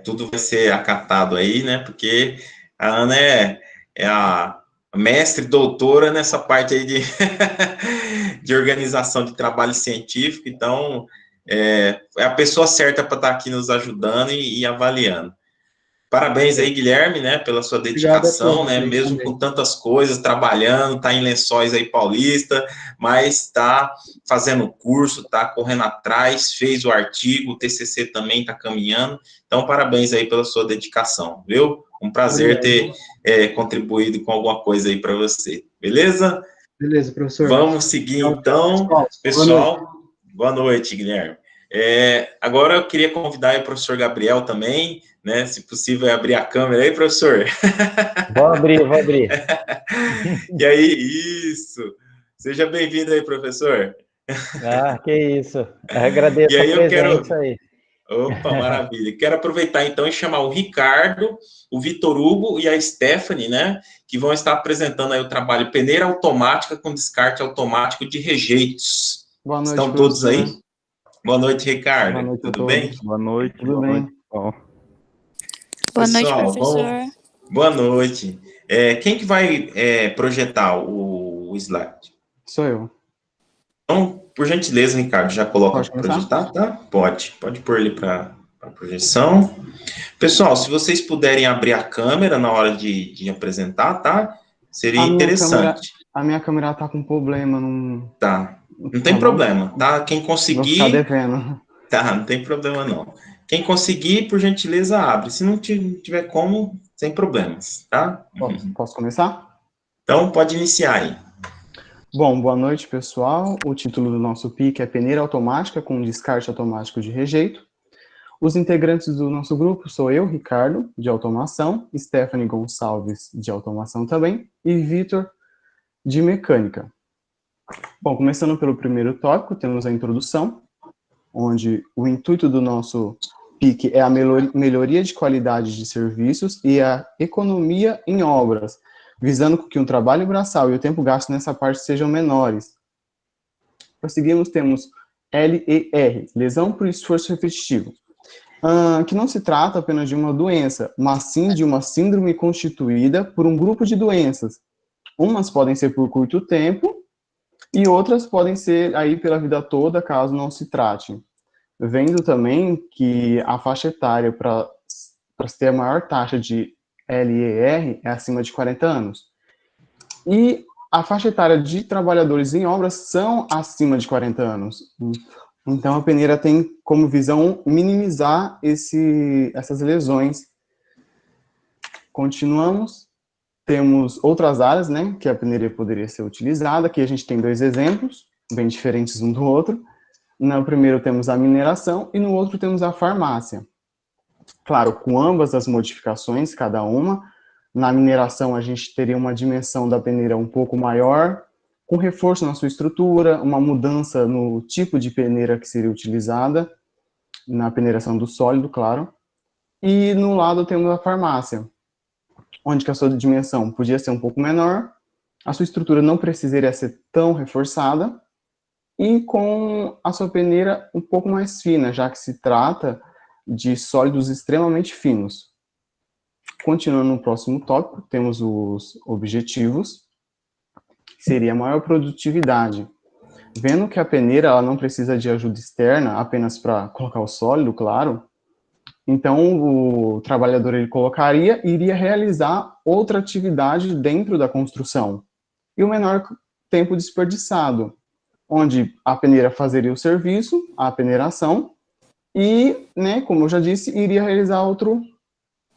[SPEAKER 1] tudo vai ser acatado aí, né, porque a Ana é a mestre, doutora nessa parte aí de organização de trabalho científico, então é a pessoa certa para estar aqui nos ajudando e avaliando. Parabéns aí, Guilherme, né, pela sua dedicação, né, mesmo com tantas coisas, trabalhando, tá em Lençóis aí Paulista, mas tá fazendo curso, tá correndo atrás, fez o artigo, o TCC também tá caminhando, então parabéns aí pela sua dedicação, viu? Um prazer ter contribuído com alguma coisa aí para você, beleza?
[SPEAKER 2] Beleza, professor.
[SPEAKER 1] Vamos seguir então, pessoal. Boa noite, Guilherme. Agora eu queria convidar o professor Gabriel também, né? Se possível, abrir a câmera aí, professor.
[SPEAKER 4] Vou abrir.
[SPEAKER 1] E aí, isso. Seja bem-vindo aí, professor.
[SPEAKER 4] Ah, que isso. Agradeço
[SPEAKER 1] E
[SPEAKER 4] a
[SPEAKER 1] aí eu
[SPEAKER 4] presença
[SPEAKER 1] quero...
[SPEAKER 4] aí.
[SPEAKER 1] Opa, maravilha. Quero aproveitar então e chamar o Ricardo, o Vitor Hugo e a Stephanie, né, que vão estar apresentando aí o trabalho peneira automática com descarte automático de rejeitos.
[SPEAKER 5] Boa noite,
[SPEAKER 1] Estão todos
[SPEAKER 5] professor.
[SPEAKER 1] aí? Boa noite,
[SPEAKER 5] Boa
[SPEAKER 1] Ricardo.
[SPEAKER 5] noite a
[SPEAKER 1] Tudo bem?
[SPEAKER 5] todos.
[SPEAKER 6] Boa noite,
[SPEAKER 5] Tudo
[SPEAKER 6] boa
[SPEAKER 5] bem?
[SPEAKER 6] noite, pessoal.
[SPEAKER 7] Boa noite,
[SPEAKER 1] Pessoal,
[SPEAKER 7] professor.
[SPEAKER 1] boa noite. Quem que vai projetar o slide?
[SPEAKER 5] Sou eu.
[SPEAKER 1] Então, por gentileza, Ricardo, já coloca
[SPEAKER 5] Pode
[SPEAKER 1] para
[SPEAKER 5] começar?
[SPEAKER 1] projetar, tá? Pode pôr ele para projeção. Pessoal, se vocês puderem abrir a câmera na hora de apresentar, tá? Seria interessante.
[SPEAKER 5] A minha câmera tá com problema, não.
[SPEAKER 1] Tá. Não
[SPEAKER 5] Tá
[SPEAKER 1] tem
[SPEAKER 5] bom?
[SPEAKER 1] problema, tá? Quem
[SPEAKER 5] Vou ficar
[SPEAKER 1] conseguir,
[SPEAKER 5] devendo.
[SPEAKER 1] tá, não tem problema não. Quem conseguir, por gentileza, abre. Se não tiver como, sem problemas, tá?
[SPEAKER 5] Posso começar?
[SPEAKER 1] Então, pode iniciar aí.
[SPEAKER 5] Bom, boa noite, pessoal. O título do nosso PIC é Peneira Automática com Descarte Automático de Rejeito. Os integrantes do nosso grupo sou eu, Ricardo, de automação, Stephanie Gonçalves, de automação também, e Vitor, de mecânica. Bom, começando pelo primeiro tópico, temos a introdução, onde o intuito do nosso PIC é a melhoria de qualidade de serviços e a economia em obras, visando que um trabalho braçal e o tempo gasto nessa parte sejam menores. Prosseguimos, temos LER, lesão por esforço repetitivo, que não se trata apenas de uma doença, mas sim de uma síndrome constituída por um grupo de doenças. Umas podem ser por curto tempo, e outras podem ser aí pela vida toda, caso não se trate. Vendo também que a faixa etária para se ter a maior taxa de LER é acima de 40 anos. E a faixa etária de trabalhadores em obras são acima de 40 anos. Então, a peneira tem como visão minimizar essas lesões. Continuamos. Temos outras áreas, né, que a peneira poderia ser utilizada. Aqui a gente tem dois exemplos, bem diferentes um do outro. No primeiro temos a mineração e no outro temos a farmácia. Claro, com ambas as modificações, cada uma. Na mineração a gente teria uma dimensão da peneira um pouco maior, com reforço na sua estrutura, uma mudança no tipo de peneira que seria utilizada, na peneiração do sólido, claro. E no lado temos a farmácia, onde que a sua dimensão podia ser um pouco menor, a sua estrutura não precisaria ser tão reforçada, e com a sua peneira um pouco mais fina, já que se trata de sólidos extremamente finos. Continuando no próximo tópico, temos os objetivos, que seria a maior produtividade. Vendo que a peneira ela não precisa de ajuda externa, apenas para colocar o sólido, claro, então o trabalhador ele colocaria e iria realizar outra atividade dentro da construção. E o menor tempo desperdiçado, onde a peneira fazeria o serviço, a peneiração, e, né, como eu já disse, iria realizar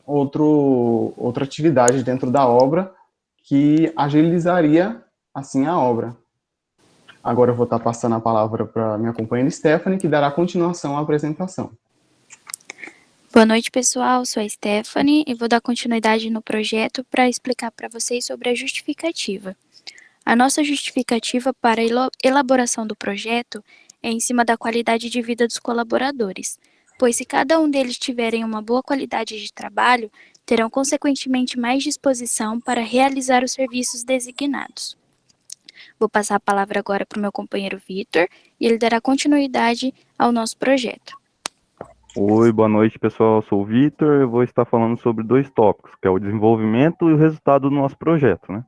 [SPEAKER 5] outra atividade dentro da obra que agilizaria, assim, a obra. Agora eu vou estar passando a palavra para minha companheira Stephanie, que dará continuação à apresentação.
[SPEAKER 7] Boa noite, pessoal. Sou a Stephanie e vou dar continuidade no projeto para explicar para vocês sobre a justificativa. A nossa justificativa para a elaboração do projeto é em cima da qualidade de vida dos colaboradores, pois se cada um deles tiverem uma boa qualidade de trabalho, terão consequentemente mais disposição para realizar os serviços designados. Vou passar a palavra agora para o meu companheiro Vitor e ele dará continuidade ao nosso projeto.
[SPEAKER 6] Oi, boa noite, pessoal. Eu sou o Vitor. Eu vou estar falando sobre dois tópicos, que é o desenvolvimento e o resultado do nosso projeto, né?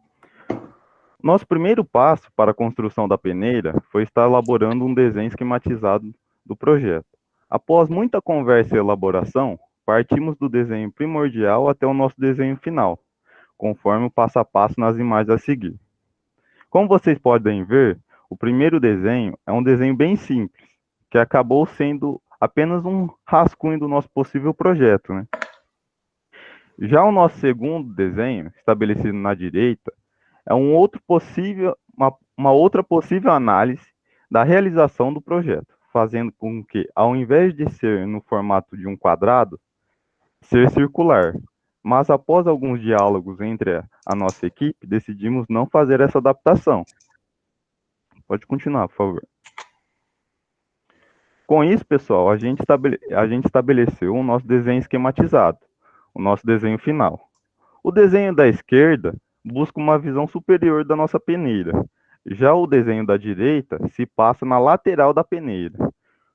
[SPEAKER 6] Nosso primeiro passo para a construção da peneira foi estar elaborando um desenho esquematizado do projeto. Após muita conversa e elaboração, partimos do desenho primordial até o nosso desenho final, conforme o passo a passo nas imagens a seguir. Como vocês podem ver, o primeiro desenho é um desenho bem simples, que acabou sendo apenas um rascunho do nosso possível projeto, né? Já o nosso segundo desenho, estabelecido na direita, é uma outra possível análise da realização do projeto, fazendo com que, ao invés de ser no formato de um quadrado, ser circular. Mas após alguns diálogos entre a nossa equipe, decidimos não fazer essa adaptação. Pode continuar, por favor. Com isso, pessoal, a gente estabeleceu o nosso desenho esquematizado, o nosso desenho final. O desenho da esquerda busca uma visão superior da nossa peneira. Já o desenho da direita se passa na lateral da peneira.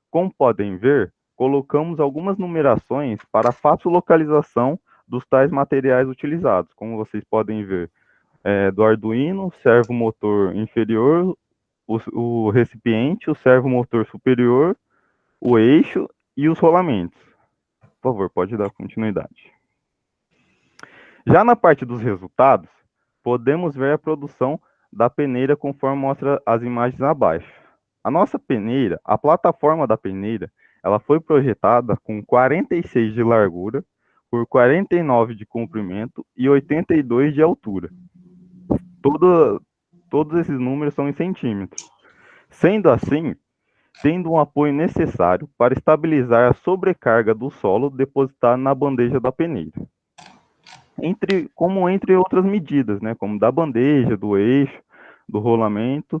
[SPEAKER 6] Como podem ver, colocamos algumas numerações para fácil localização dos tais materiais utilizados. Como vocês podem ver, do Arduino, servomotor inferior, o recipiente, o servomotor superior, o eixo e os rolamentos. Por favor, pode dar continuidade. Já na parte dos resultados, podemos ver a produção da peneira conforme mostra as imagens abaixo. A nossa peneira, a plataforma da peneira, ela foi projetada com 46 de largura por 49 de comprimento e 82 de altura. Todos esses números são em centímetros. Sendo assim, tendo um apoio necessário para estabilizar a sobrecarga do solo depositada na bandeja da peneira. Entre outras medidas, né, como da bandeja, do eixo, do rolamento,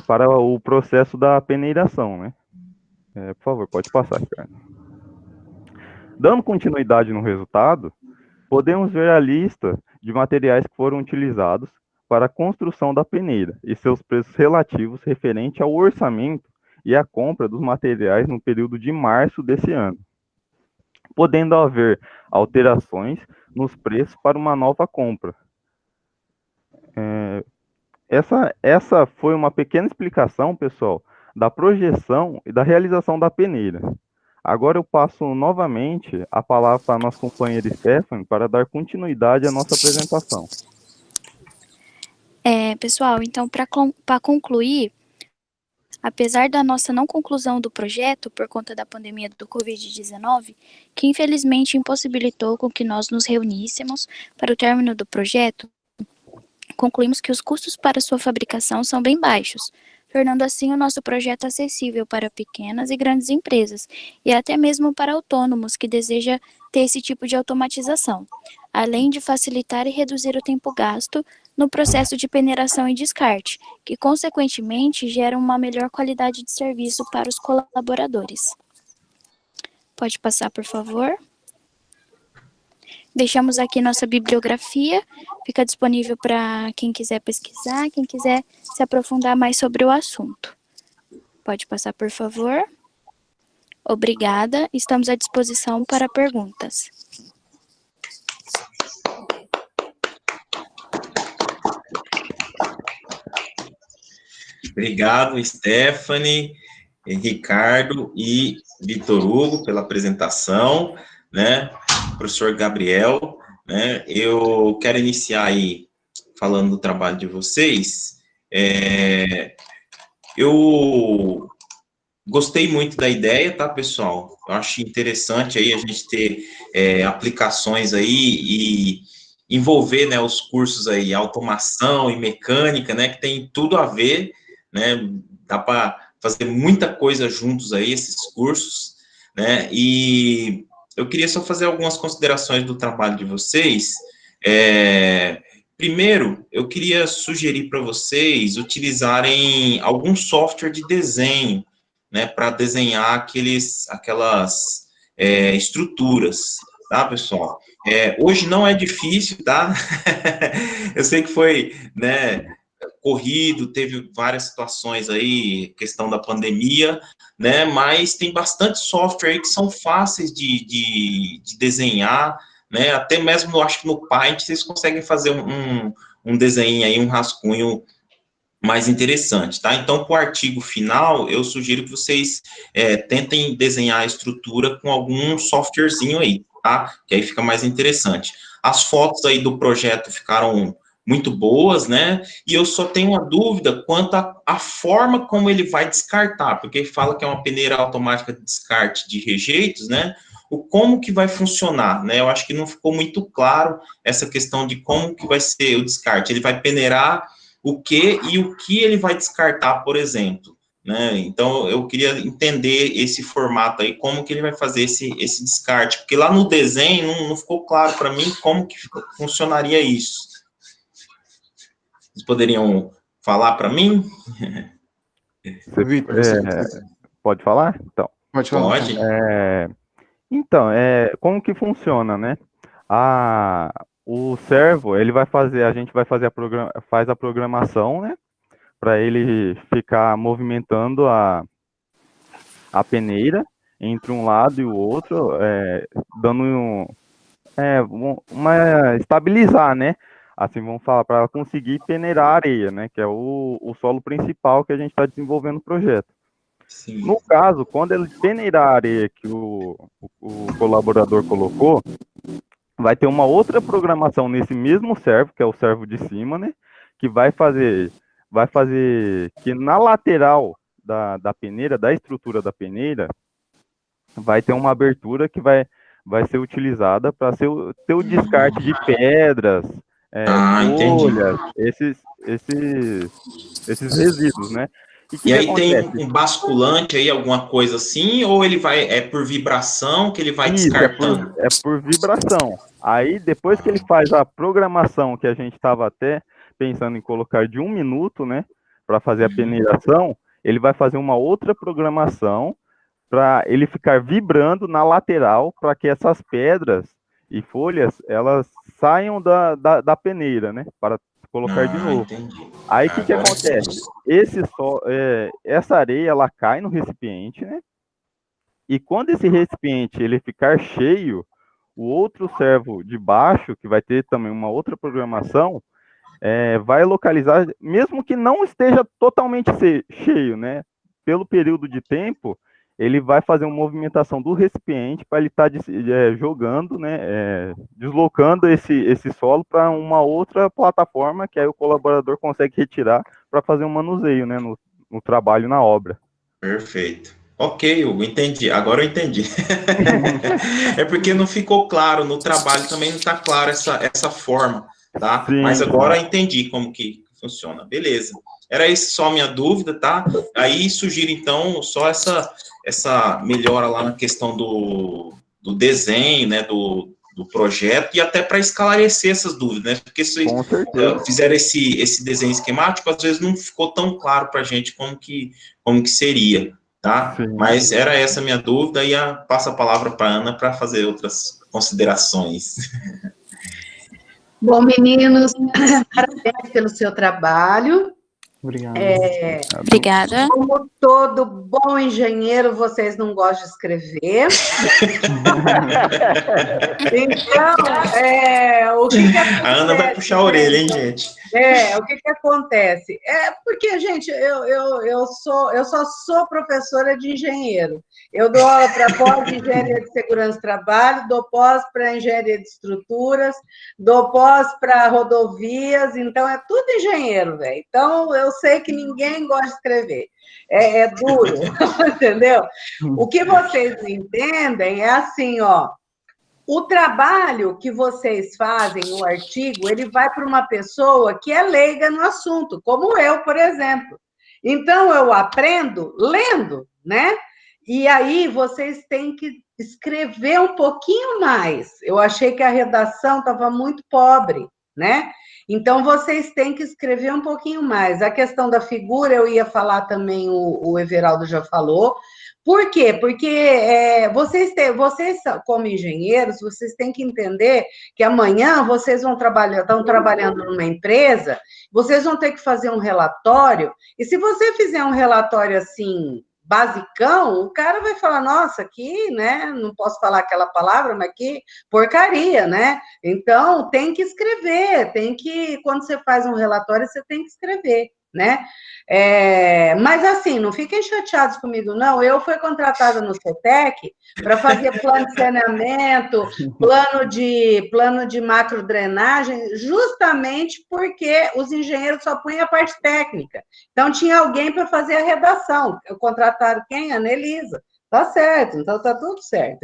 [SPEAKER 6] para o processo da peneiração, né? Por favor, pode passar, Ricardo. Dando continuidade no resultado, podemos ver a lista de materiais que foram utilizados para a construção da peneira e seus preços relativos referente ao orçamento e à compra dos materiais no período de março desse ano, podendo haver alterações nos preços para uma nova compra. Essa foi uma pequena explicação, pessoal, da projeção e da realização da peneira. Agora eu passo novamente a palavra para a nossa companheira Stephanie para dar continuidade à nossa apresentação.
[SPEAKER 7] Pessoal, então, para concluir, apesar da nossa não conclusão do projeto por conta da pandemia do Covid-19, que infelizmente impossibilitou com que nós nos reuníssemos para o término do projeto, concluímos que os custos para sua fabricação são bem baixos, tornando assim o nosso projeto acessível para pequenas e grandes empresas, e até mesmo para autônomos que desejam ter esse tipo de automatização, além de facilitar e reduzir o tempo gasto no processo de peneiração e descarte, que consequentemente gera uma melhor qualidade de serviço para os colaboradores. Pode passar, por favor. Deixamos aqui nossa bibliografia, fica disponível para quem quiser pesquisar, quem quiser se aprofundar mais sobre o assunto. Pode passar, por favor. Obrigada, estamos à disposição para perguntas.
[SPEAKER 1] Obrigado, Stephanie, Ricardo e Vitor Hugo pela apresentação, né? Professor Gabriel, né? Eu quero iniciar aí falando do trabalho de vocês. Eu gostei muito da ideia, tá, pessoal? Eu acho interessante aí a gente ter aplicações aí e envolver, né, os cursos aí, automação e mecânica, né, que tem tudo a ver, né, dá para fazer muita coisa juntos aí, esses cursos, né, e eu queria só fazer algumas considerações do trabalho de vocês. Primeiro, eu queria sugerir para vocês utilizarem algum software de desenho, né, para desenhar aquelas estruturas, tá, pessoal? Hoje não é difícil, tá? Eu sei que foi, né, corrido, teve várias situações aí, questão da pandemia, né, mas tem bastante software aí que são fáceis de desenhar, né, até mesmo, eu acho que no Paint vocês conseguem fazer um desenho aí, um rascunho mais interessante, tá? Então, para o artigo final, eu sugiro que vocês tentem desenhar a estrutura com algum softwarezinho aí, tá? Que aí fica mais interessante. As fotos aí do projeto ficaram muito boas, né? E eu só tenho uma dúvida quanto à forma como ele vai descartar, porque ele fala que é uma peneira automática de descarte de rejeitos, né? Como que vai funcionar, né? Eu acho que não ficou muito claro essa questão de como que vai ser o descarte. Ele vai peneirar o que e o que ele vai descartar, por exemplo, né? Então, eu queria entender esse formato aí, como que ele vai fazer esse descarte, porque lá no desenho não ficou claro para mim como que funcionaria isso. Vocês poderiam falar para mim?
[SPEAKER 5] Vitor, você
[SPEAKER 6] Pode falar? Então,
[SPEAKER 5] pode falar.
[SPEAKER 1] Pode.
[SPEAKER 6] então, como que funciona, né? O servo, ele vai fazer, a gente vai fazer faz a programação, né? Para ele ficar movimentando a peneira entre um lado e o outro, dando estabilizar, né? Assim, vamos falar, para ela conseguir peneirar a areia, né? Que é o solo principal que a gente está desenvolvendo o projeto.
[SPEAKER 1] Sim.
[SPEAKER 6] No caso, quando ele peneirar a areia que o colaborador colocou, vai ter uma outra programação nesse mesmo servo, que é o servo de cima, né? Que vai fazer que na lateral da peneira, da estrutura da peneira, vai ter uma abertura que vai ser utilizada para ter o descarte de pedras,
[SPEAKER 1] Entendi.
[SPEAKER 6] folhas, esses resíduos, né? E o
[SPEAKER 1] E
[SPEAKER 6] que
[SPEAKER 1] aí tem
[SPEAKER 6] acontece?
[SPEAKER 1] um basculante aí, alguma coisa assim, ou ele vai, por vibração que ele vai
[SPEAKER 6] Isso,
[SPEAKER 1] descartando?
[SPEAKER 6] é por vibração. Aí, depois que ele faz a programação, que a gente estava até pensando em colocar de 1 minuto, né, para fazer a peneiração, ele vai fazer uma outra programação para ele ficar vibrando na lateral, para que essas pedras e folhas, elas saiam da peneira, né, para colocar de novo.
[SPEAKER 1] Entendi.
[SPEAKER 6] Aí, o que
[SPEAKER 1] Agora
[SPEAKER 6] acontece? Essa areia, ela cai no recipiente, né? E quando esse recipiente ele ficar cheio, o outro servo de baixo, que vai ter também uma outra programação, vai localizar, mesmo que não esteja totalmente cheio, né? Pelo período de tempo, ele vai fazer uma movimentação do recipiente para ele estar jogando, né? Deslocando esse solo para uma outra plataforma que aí o colaborador consegue retirar para fazer um manuseio, né? No trabalho, na obra.
[SPEAKER 1] Perfeito. Ok, Hugo, entendi. Agora eu entendi. É porque não ficou claro no trabalho, também não está claro essa forma, tá?
[SPEAKER 6] Sim,
[SPEAKER 1] Mas agora eu entendi como que funciona. Beleza. Era isso só a minha dúvida, tá? Aí sugiro, então, só essa melhora lá na questão do desenho, né, do projeto, e até para esclarecer essas dúvidas, né? Porque se
[SPEAKER 6] com certeza.
[SPEAKER 1] fizeram esse desenho esquemático, às vezes não ficou tão claro para a gente como que seria, tá?
[SPEAKER 6] Sim.
[SPEAKER 1] Mas era essa a minha dúvida, e passo a palavra para a Ana para fazer outras considerações.
[SPEAKER 3] Bom, meninos, parabéns pelo seu trabalho.
[SPEAKER 5] Obrigado.
[SPEAKER 7] Obrigada.
[SPEAKER 3] Como todo bom engenheiro, vocês não gostam de escrever. Então, o que acontece?
[SPEAKER 1] A Ana vai puxar a orelha, hein, gente?
[SPEAKER 3] O que acontece? Porque, gente, eu só sou professora de engenheiro. Eu dou aula para pós de engenharia de segurança do trabalho, dou pós para engenharia de estruturas, dou pós para rodovias, então é tudo engenheiro, velho. Então, eu sei que ninguém gosta de escrever. É duro, entendeu? O que vocês não entendem é assim, ó. O trabalho que vocês fazem no artigo, ele vai para uma pessoa que é leiga no assunto, como eu, por exemplo. Então, eu aprendo lendo, né? E aí, vocês têm que escrever um pouquinho mais. Eu achei que a redação estava muito pobre, né? Então, vocês têm que escrever um pouquinho mais. A questão da figura, eu ia falar também, o Everaldo já falou. Por quê? Porque vocês, como engenheiros, vocês têm que entender que amanhã vocês estão trabalhando numa empresa, vocês vão ter que fazer um relatório, e se você fizer um relatório assim, basicão, o cara vai falar, nossa, que, né, não posso falar aquela palavra, mas que porcaria, né? Então, tem que escrever, quando você faz um relatório, você tem que escrever, né? Mas assim, não fiquem chateados comigo, não. Eu fui contratada no CETEC para fazer plano de saneamento, plano de macrodrenagem, justamente porque os engenheiros só põem a parte técnica. Então, tinha alguém para fazer a redação. Contrataram quem? A Anelisa. Tá certo, então tá tudo certo.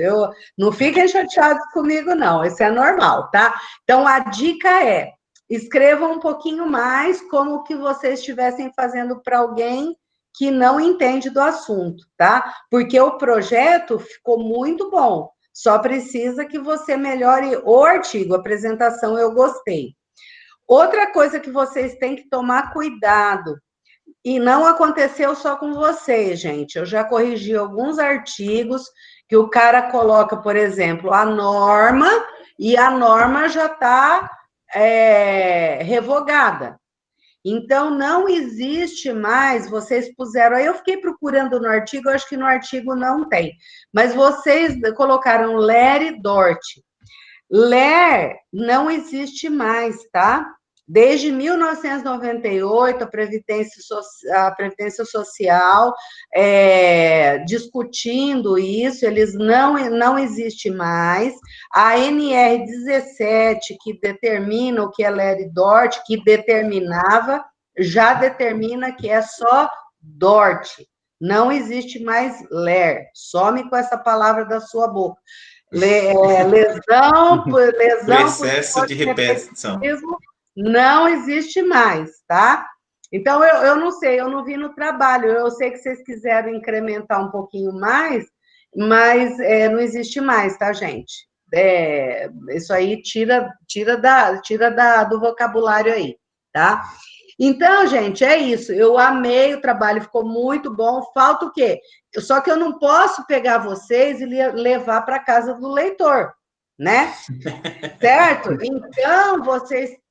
[SPEAKER 3] Não fiquem chateados comigo, não. Isso é normal, tá? Então, a dica é: escrevam um pouquinho mais como que vocês estivessem fazendo para alguém que não entende do assunto, tá? Porque o projeto ficou muito bom, só precisa que você melhore o artigo, a apresentação eu gostei. Outra coisa que vocês têm que tomar cuidado, e não aconteceu só com vocês, gente. Eu já corrigi alguns artigos que o cara coloca, por exemplo, a norma, e a norma já está revogada. Então, não existe mais, vocês puseram, aí eu fiquei procurando no artigo, acho que no artigo não tem, mas vocês colocaram Ler e Dort. Ler não existe mais, tá? Desde 1998, a Previdência Social discutindo isso, eles não existe mais. A NR17, que determina o que é Ler e Dort, que determinava, já determina que é só Dort. Não existe mais Ler. Some com essa palavra da sua boca. Lesão por
[SPEAKER 1] excesso de repetição.
[SPEAKER 3] Não existe mais, tá? Então, eu não sei, eu não vi no trabalho, eu sei que vocês quiseram incrementar um pouquinho mais, mas não existe mais, tá, gente? Isso aí tira do vocabulário aí, tá? Então, gente, é isso. Eu amei o trabalho, ficou muito bom. Falta o quê? Só que eu não posso pegar vocês e levar para casa do leitor, né? Certo? Então,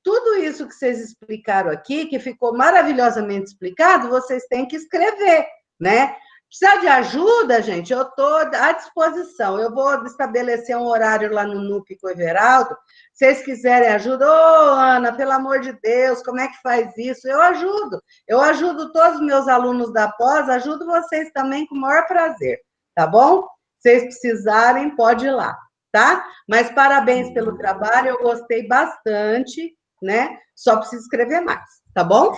[SPEAKER 3] tudo isso que vocês explicaram aqui, que ficou maravilhosamente explicado, vocês têm que escrever, né? Precisa de ajuda, gente? Eu estou à disposição. Eu vou estabelecer um horário lá no NUP com o Everaldo. Se vocês quiserem ajuda, Ana, pelo amor de Deus, como é que faz isso? Eu ajudo. Eu ajudo todos os meus alunos da pós, ajudo vocês também com o maior prazer, tá bom? Se vocês precisarem, pode ir lá, tá? Mas parabéns pelo trabalho, eu gostei bastante, né? Só preciso escrever mais, tá bom?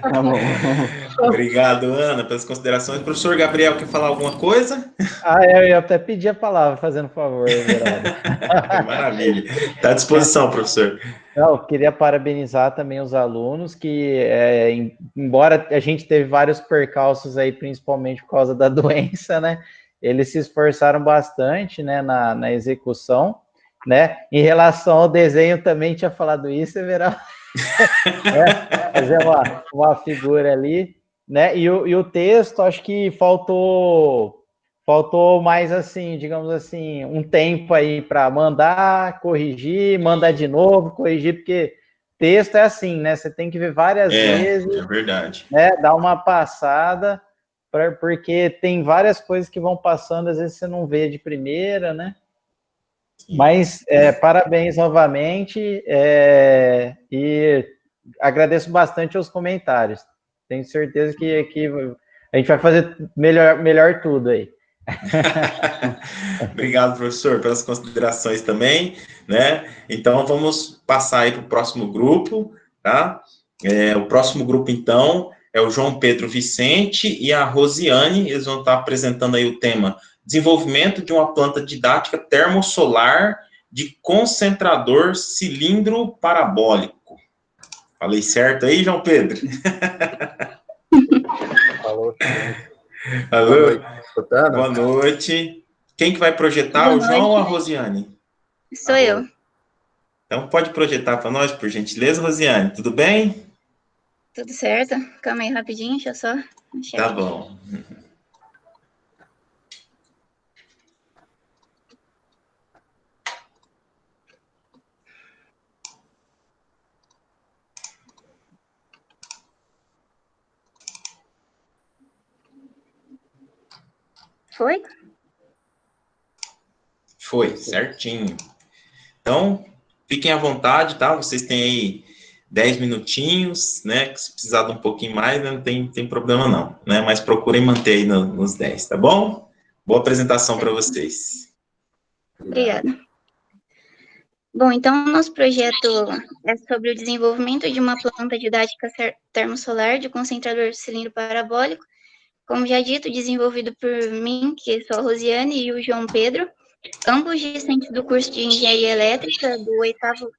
[SPEAKER 5] Tá bom.
[SPEAKER 1] Obrigado, Ana, pelas considerações. Professor Gabriel, quer falar alguma coisa?
[SPEAKER 4] Eu ia até pedir a palavra, fazendo favor, Everaldo.
[SPEAKER 1] Maravilha. Está à disposição, professor.
[SPEAKER 4] Eu queria parabenizar também os alunos que, embora a gente teve vários percalços aí, principalmente por causa da doença, né? Eles se esforçaram bastante, né, na execução, né? Em relação ao desenho, também tinha falado isso, Everaldo. Fazer uma figura ali, né? E o texto, acho que faltou mais, assim, digamos assim, um tempo aí para mandar, corrigir, mandar de novo, corrigir, porque texto é assim, né? Você tem que ver várias vezes.
[SPEAKER 1] É verdade.
[SPEAKER 4] Né? Dar uma passada, porque tem várias coisas que vão passando, às vezes você não vê de primeira, né? Sim. Mas parabéns novamente e agradeço bastante os comentários. Tenho certeza que a gente vai fazer melhor tudo aí.
[SPEAKER 1] Obrigado, professor, pelas considerações também, né? Então, vamos passar aí para o próximo grupo, tá? O próximo grupo, então, é o João Pedro Vicente e a Rosiane. Eles vão estar apresentando aí o tema desenvolvimento de uma planta didática termosolar de concentrador cilindro parabólico. Falei certo aí, João Pedro?
[SPEAKER 8] Falou.
[SPEAKER 1] Alô?
[SPEAKER 8] Escutando?
[SPEAKER 1] Boa noite. Quem que vai projetar, o João ou a Rosiane?
[SPEAKER 9] Sou eu.
[SPEAKER 1] Então, pode projetar para nós, por gentileza, Rosiane. Tudo bem?
[SPEAKER 9] Tudo certo. Calma aí rapidinho, deixa eu só...
[SPEAKER 1] Tá bom.
[SPEAKER 9] Foi?
[SPEAKER 1] Foi, certinho. Então, fiquem à vontade, tá? Vocês têm aí 10 minutinhos, né? Se precisar de um pouquinho mais, né? Não tem problema não, né? Mas procurem manter aí nos 10, tá bom? Boa apresentação para vocês.
[SPEAKER 9] Obrigada. Bom, então, nosso projeto é sobre o desenvolvimento de uma planta didática termosolar de concentrador de cilindro parabólico. Como já dito, desenvolvido por mim, que sou a Rosiane, e o João Pedro, ambos discentes do curso de Engenharia Elétrica do oitavo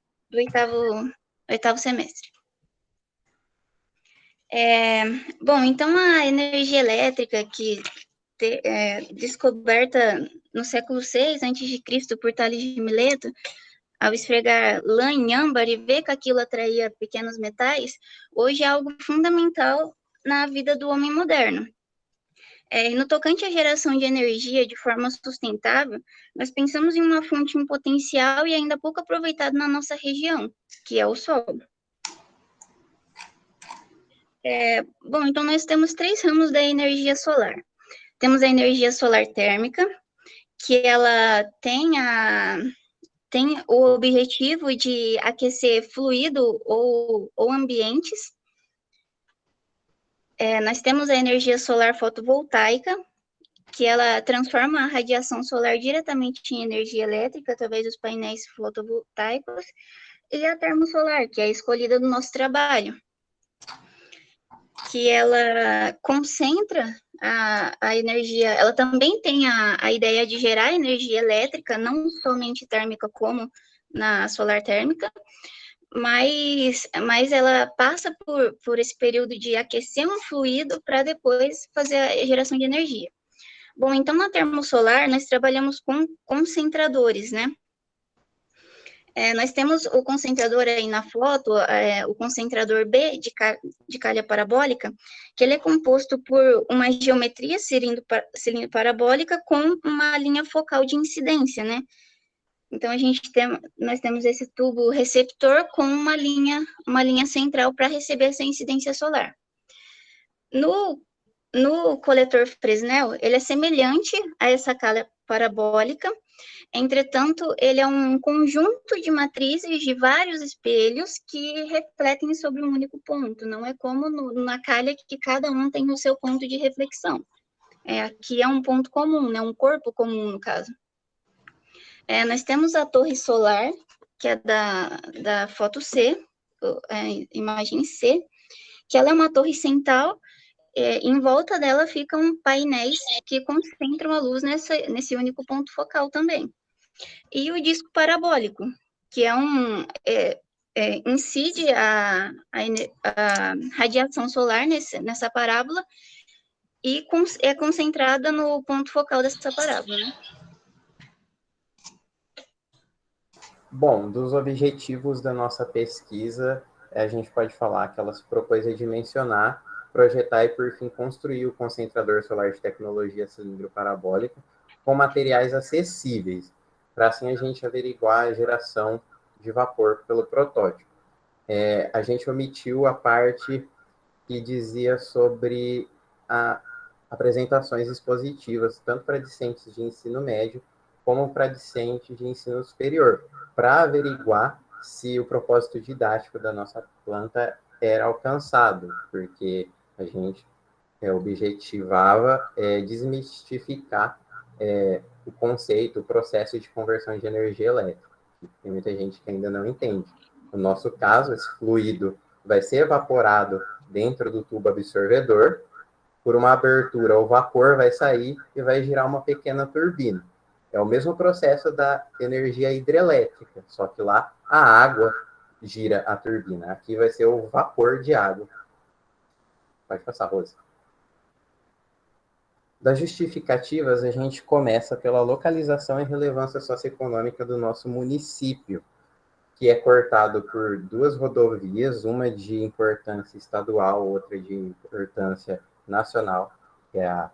[SPEAKER 9] semestre. Bom, então a energia elétrica descoberta no século VI a.C. por Tales de Mileto ao esfregar lã em âmbar e ver que aquilo atraía pequenos metais, hoje é algo fundamental na vida do homem moderno. E no tocante à geração de energia de forma sustentável, nós pensamos em uma fonte em potencial e ainda pouco aproveitada na nossa região, que é o sol. Bom, então nós temos 3 ramos da energia solar. Temos a energia solar térmica, que ela tem o objetivo de aquecer fluido ou ambientes. Nós temos a energia solar fotovoltaica, que ela transforma a radiação solar diretamente em energia elétrica através dos painéis fotovoltaicos, e a termosolar, que é a escolhida do nosso trabalho, que ela concentra a energia, ela também tem a ideia de gerar energia elétrica, não somente térmica como na solar térmica, mas ela passa por esse período de aquecer um fluido para depois fazer a geração de energia. Bom, então na termosolar nós trabalhamos com concentradores, né? Nós temos o concentrador aí na foto, o concentrador B de calha parabólica, que ele é composto por uma geometria cilindro parabólica com uma linha focal de incidência, né? Então nós temos esse tubo receptor com uma linha central para receber essa incidência solar. No coletor Fresnel, ele é semelhante a essa calha parabólica. Entretanto, ele é um conjunto de matrizes de vários espelhos que refletem sobre um único ponto. Não é como na calha que cada um tem o seu ponto de reflexão. Aqui é um ponto comum, né? Um corpo comum, no caso. Nós temos a torre solar, que é da foto C, imagem C, que ela é uma torre central. Em volta dela ficam painéis que concentram a luz nesse único ponto focal também. E o disco parabólico, que incide a radiação solar nessa parábola e é concentrada no ponto focal dessa parábola, né?
[SPEAKER 4] Bom, dos objetivos da nossa pesquisa, a gente pode falar que ela se propôs a dimensionar, projetar e, por fim, construir o concentrador solar de tecnologia cilindro parabólica com materiais acessíveis, para assim a gente averiguar a geração de vapor pelo protótipo. A gente omitiu a parte que dizia sobre apresentações expositivas, tanto para discentes de ensino médio, como para discentes de ensino superior, para averiguar se o propósito didático da nossa planta era alcançado, porque a gente objetivava desmistificar o conceito, o processo de conversão de energia elétrica. Tem muita gente que ainda não entende. No nosso caso, esse fluido vai ser evaporado dentro do tubo absorvedor, por uma abertura, o vapor vai sair e vai girar uma pequena turbina. É o mesmo processo da energia hidrelétrica, só que lá a água gira a turbina. Aqui vai ser o vapor de água. Pode passar, Rose. Das justificativas, a gente começa pela localização e relevância socioeconômica do nosso município, que é cortado por 2 rodovias, uma de importância estadual, outra de importância nacional, que é a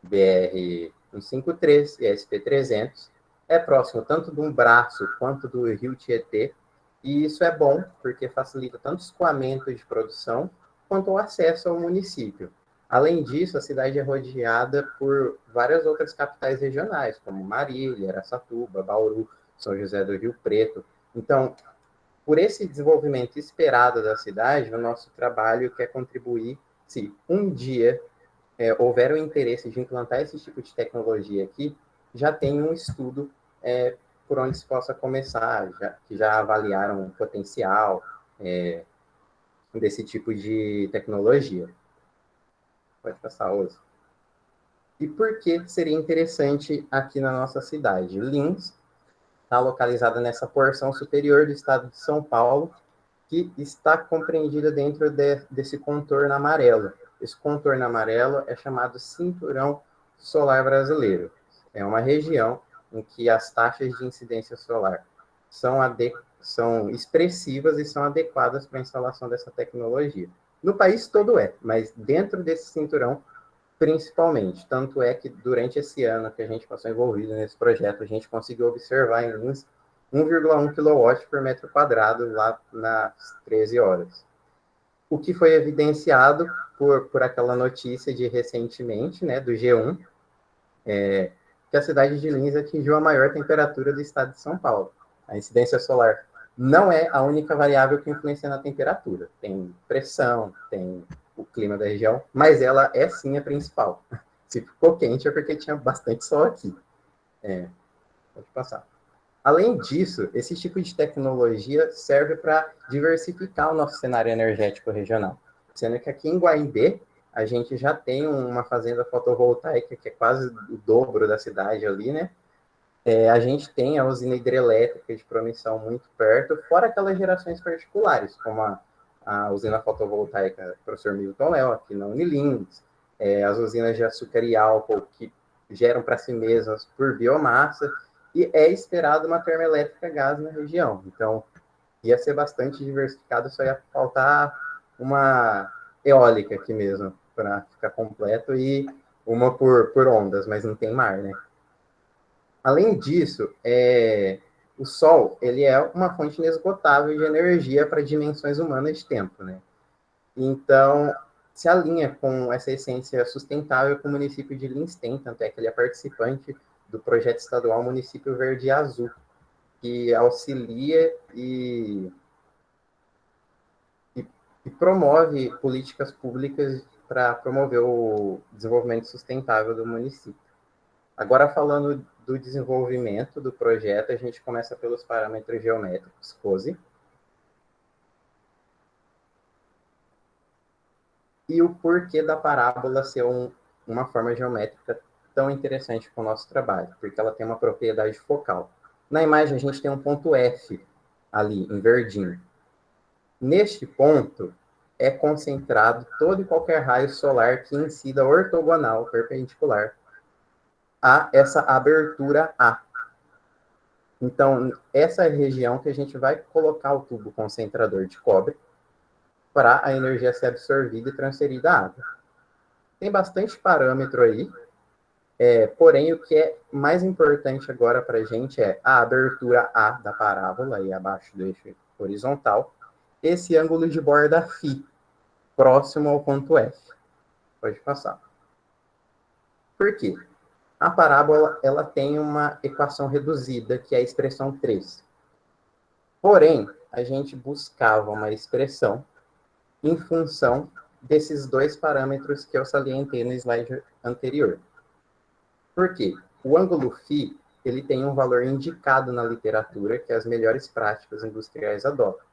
[SPEAKER 4] BR-153 e a SP-300. É próximo tanto de um braço quanto do rio Tietê, e isso é bom, porque facilita tanto o escoamento de produção, quanto o acesso ao município. Além disso, a cidade é rodeada por várias outras capitais regionais, como Marília, Araçatuba, Bauru, São José do Rio Preto. Então, por esse desenvolvimento esperado da cidade, o nosso trabalho quer contribuir, se um dia houver o interesse de implantar esse tipo de tecnologia aqui, já tem um estudo por onde se possa começar, que já avaliaram o potencial desse tipo de tecnologia. Pode passar, Oso. E por que seria interessante aqui na nossa cidade? Lins está localizada nessa porção superior do estado de São Paulo, que está compreendida dentro desse contorno amarelo. Esse contorno amarelo é chamado Cinturão Solar Brasileiro. É uma região em que as taxas de incidência solar
[SPEAKER 8] são expressivas e são adequadas para a instalação dessa tecnologia. No país todo mas dentro desse cinturão, principalmente. Tanto é que durante esse ano que a gente passou envolvido nesse projeto, a gente conseguiu observar em Lins 1,1 kW por metro quadrado lá nas 13 horas. O que foi evidenciado por aquela notícia de recentemente, né, do G1, que a cidade de Lins atingiu a maior temperatura do estado de São Paulo. A incidência solar não é a única variável que influencia na temperatura. Tem pressão, tem o clima da região, mas ela é sim a principal. Se ficou quente é porque tinha bastante sol aqui. Pode passar. Além disso, esse tipo de tecnologia serve para diversificar o nosso cenário energético regional. Sendo que aqui em Guaimbê, a gente já tem uma fazenda fotovoltaica que é quase o dobro da cidade ali, né? A gente tem a usina hidrelétrica de Promissão muito perto, fora aquelas gerações particulares, como a usina fotovoltaica Professor Milton Léo, aqui na Unilins, as usinas de açúcar e álcool, que geram para si mesmas por biomassa, e é esperado uma termoelétrica a gás na região. Então, ia ser bastante diversificado, só ia faltar uma eólica aqui mesmo, para ficar completo, e uma por ondas, mas não tem mar, né? Além disso, o Sol ele é uma fonte inesgotável de energia para dimensões humanas de tempo, né? Então, se alinha com essa essência sustentável que o município de Lins tem, tanto é que ele é participante do projeto estadual Município Verde e Azul, que auxilia e promove políticas públicas para promover o desenvolvimento sustentável do município. Agora, falando do desenvolvimento do projeto, a gente começa pelos parâmetros geométricos, COSE. E o porquê da parábola ser uma forma geométrica tão interessante para o nosso trabalho, porque ela tem uma propriedade focal. Na imagem, a gente tem um ponto F ali, em verdinho. Neste ponto, é concentrado todo e qualquer raio solar que incida ortogonal, perpendicular, a essa abertura A. Então, essa é a região que a gente vai colocar o tubo concentrador de cobre para a energia ser absorvida e transferida à água. Tem bastante parâmetro aí, porém, o que é mais importante agora para a gente é a abertura A da parábola, aí abaixo do eixo horizontal, esse ângulo de borda φ, próximo ao ponto F. Pode passar. Por quê? A parábola ela tem uma equação reduzida, que é a expressão 3. Porém, a gente buscava uma expressão em função desses dois parâmetros que eu salientei no slide anterior. Por quê? O ângulo φ ele tem um valor indicado na literatura que as melhores práticas industriais adotam.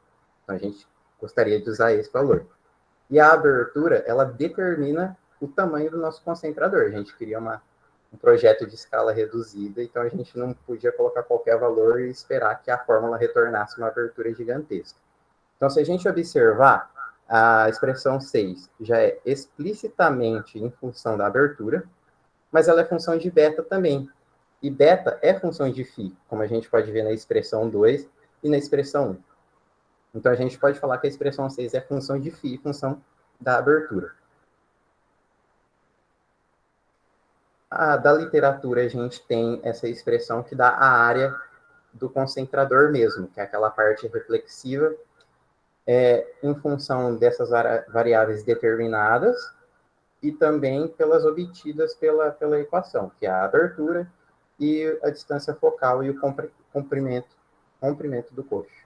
[SPEAKER 8] Então, a gente gostaria de usar esse valor. E a abertura, ela determina o tamanho do nosso concentrador. A gente queria um projeto de escala reduzida, então a gente não podia colocar qualquer valor e esperar que a fórmula retornasse uma abertura gigantesca. Então, se a gente observar, a expressão 6 já é explicitamente em função da abertura, mas ela é função de beta também. E beta é função de φ, como a gente pode ver na expressão 2 e na expressão 1. Então, a gente pode falar que a expressão 6 é função de φ, função da abertura. Da literatura, a gente tem essa expressão que dá a área do concentrador mesmo, que é aquela parte reflexiva, em função dessas variáveis determinadas e também pelas obtidas pela equação, que é a abertura e a distância focal e o comprimento do coxo.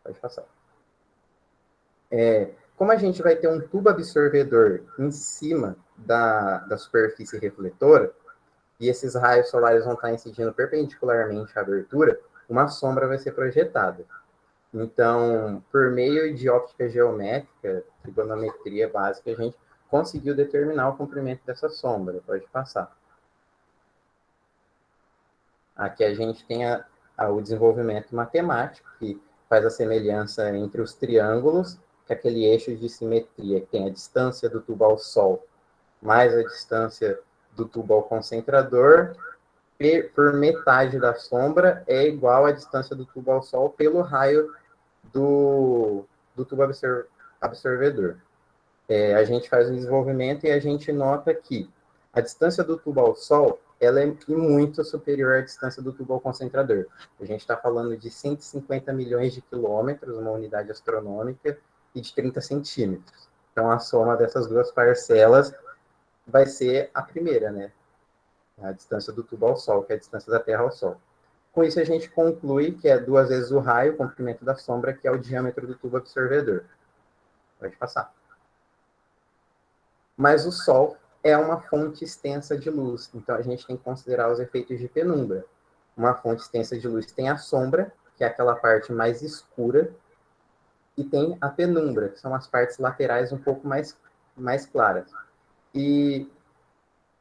[SPEAKER 8] Pode passar. Como a gente vai ter um tubo absorvedor em cima da superfície refletora, e esses raios solares vão estar incidindo perpendicularmente à abertura, uma sombra vai ser projetada. Então, por meio de óptica geométrica, trigonometria básica, a gente conseguiu determinar o comprimento dessa sombra. Pode passar. Aqui a gente tem o desenvolvimento matemático, que faz a semelhança entre os triângulos, que é aquele eixo de simetria, que tem a distância do tubo ao Sol, mais a distância do tubo ao concentrador, por metade da sombra é igual à distância do tubo ao Sol pelo raio do tubo absorvedor. A gente faz o desenvolvimento e a gente nota que a distância do tubo ao Sol ela é muito superior à distância do tubo ao concentrador. A gente está falando de 150 milhões de quilômetros, uma unidade astronômica, e de 30 centímetros. Então, a soma dessas duas parcelas vai ser a primeira, né? A distância do tubo ao Sol, que é a distância da Terra ao Sol. Com isso, a gente conclui que é 2 vezes o raio, o comprimento da sombra, que é o diâmetro do tubo absorvedor. Pode passar. Mas o Sol é uma fonte extensa de luz, então a gente tem que considerar os efeitos de penumbra. Uma fonte extensa de luz tem a sombra, que é aquela parte mais escura, e tem a penumbra, que são as partes laterais um pouco mais claras. E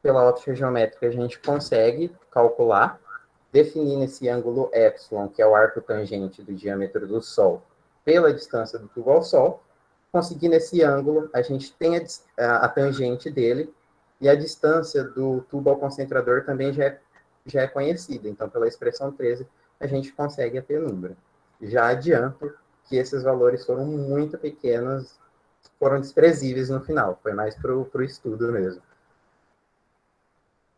[SPEAKER 8] pela óptica geométrica a gente consegue calcular, definindo esse ângulo epsilon, que é o arco tangente do diâmetro do Sol, pela distância do tubo ao Sol. Conseguindo esse ângulo, a gente tem a tangente dele, e a distância do tubo ao concentrador também já é conhecida. Então, pela expressão 13, a gente consegue a penumbra. Já adianto que esses valores foram muito pequenos, foram desprezíveis no final. Foi mais para o estudo mesmo.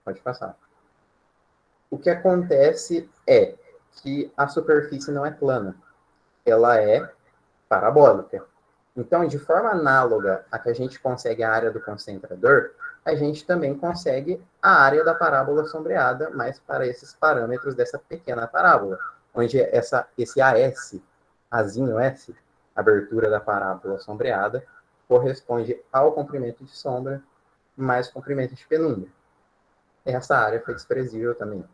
[SPEAKER 8] Pode passar. O que acontece é que a superfície não é plana. Ela é parabólica. Então, de forma análoga a que a gente consegue a área do concentrador, a gente também consegue a área da parábola sombreada, mas para esses parâmetros dessa pequena parábola, onde esse AS, azinho S, abertura da parábola sombreada, corresponde ao comprimento de sombra mais comprimento de penumbra. Essa área foi desprezível também.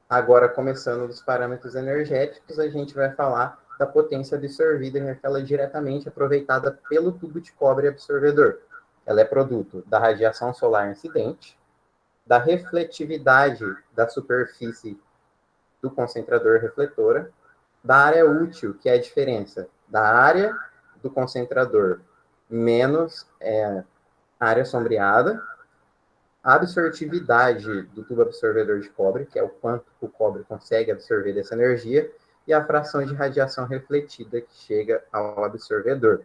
[SPEAKER 8] Agora, começando dos parâmetros energéticos, a gente vai falar da potência absorvida, que é aquela diretamente aproveitada pelo tubo de cobre absorvedor. Ela é produto da radiação solar incidente, da refletividade da superfície do concentrador refletora, da área útil, que é a diferença da área do concentrador menos a área sombreada, a absortividade do tubo absorvedor de cobre, que é o quanto o cobre consegue absorver dessa energia, e a fração de radiação refletida que chega ao absorvedor.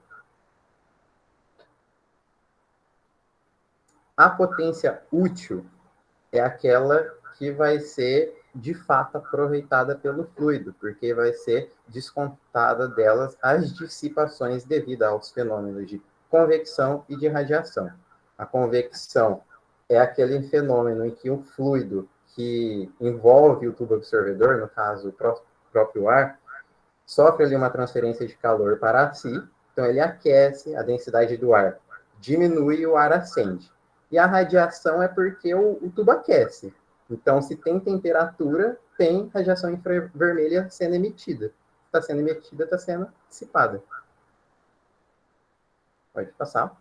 [SPEAKER 8] A potência útil é aquela que vai ser, de fato, aproveitada pelo fluido, porque vai ser descontada delas as dissipações devido aos fenômenos de convecção e de radiação. A convecção é aquele fenômeno em que o fluido que envolve o tubo absorvedor, no caso o próprio ar, sofre ali uma transferência de calor para si, então ele aquece, a densidade do ar diminui e o ar acende. E a radiação é porque o tubo aquece. Então, se tem temperatura, tem radiação infravermelha sendo emitida. Está sendo emitida, está sendo dissipada. Pode passar.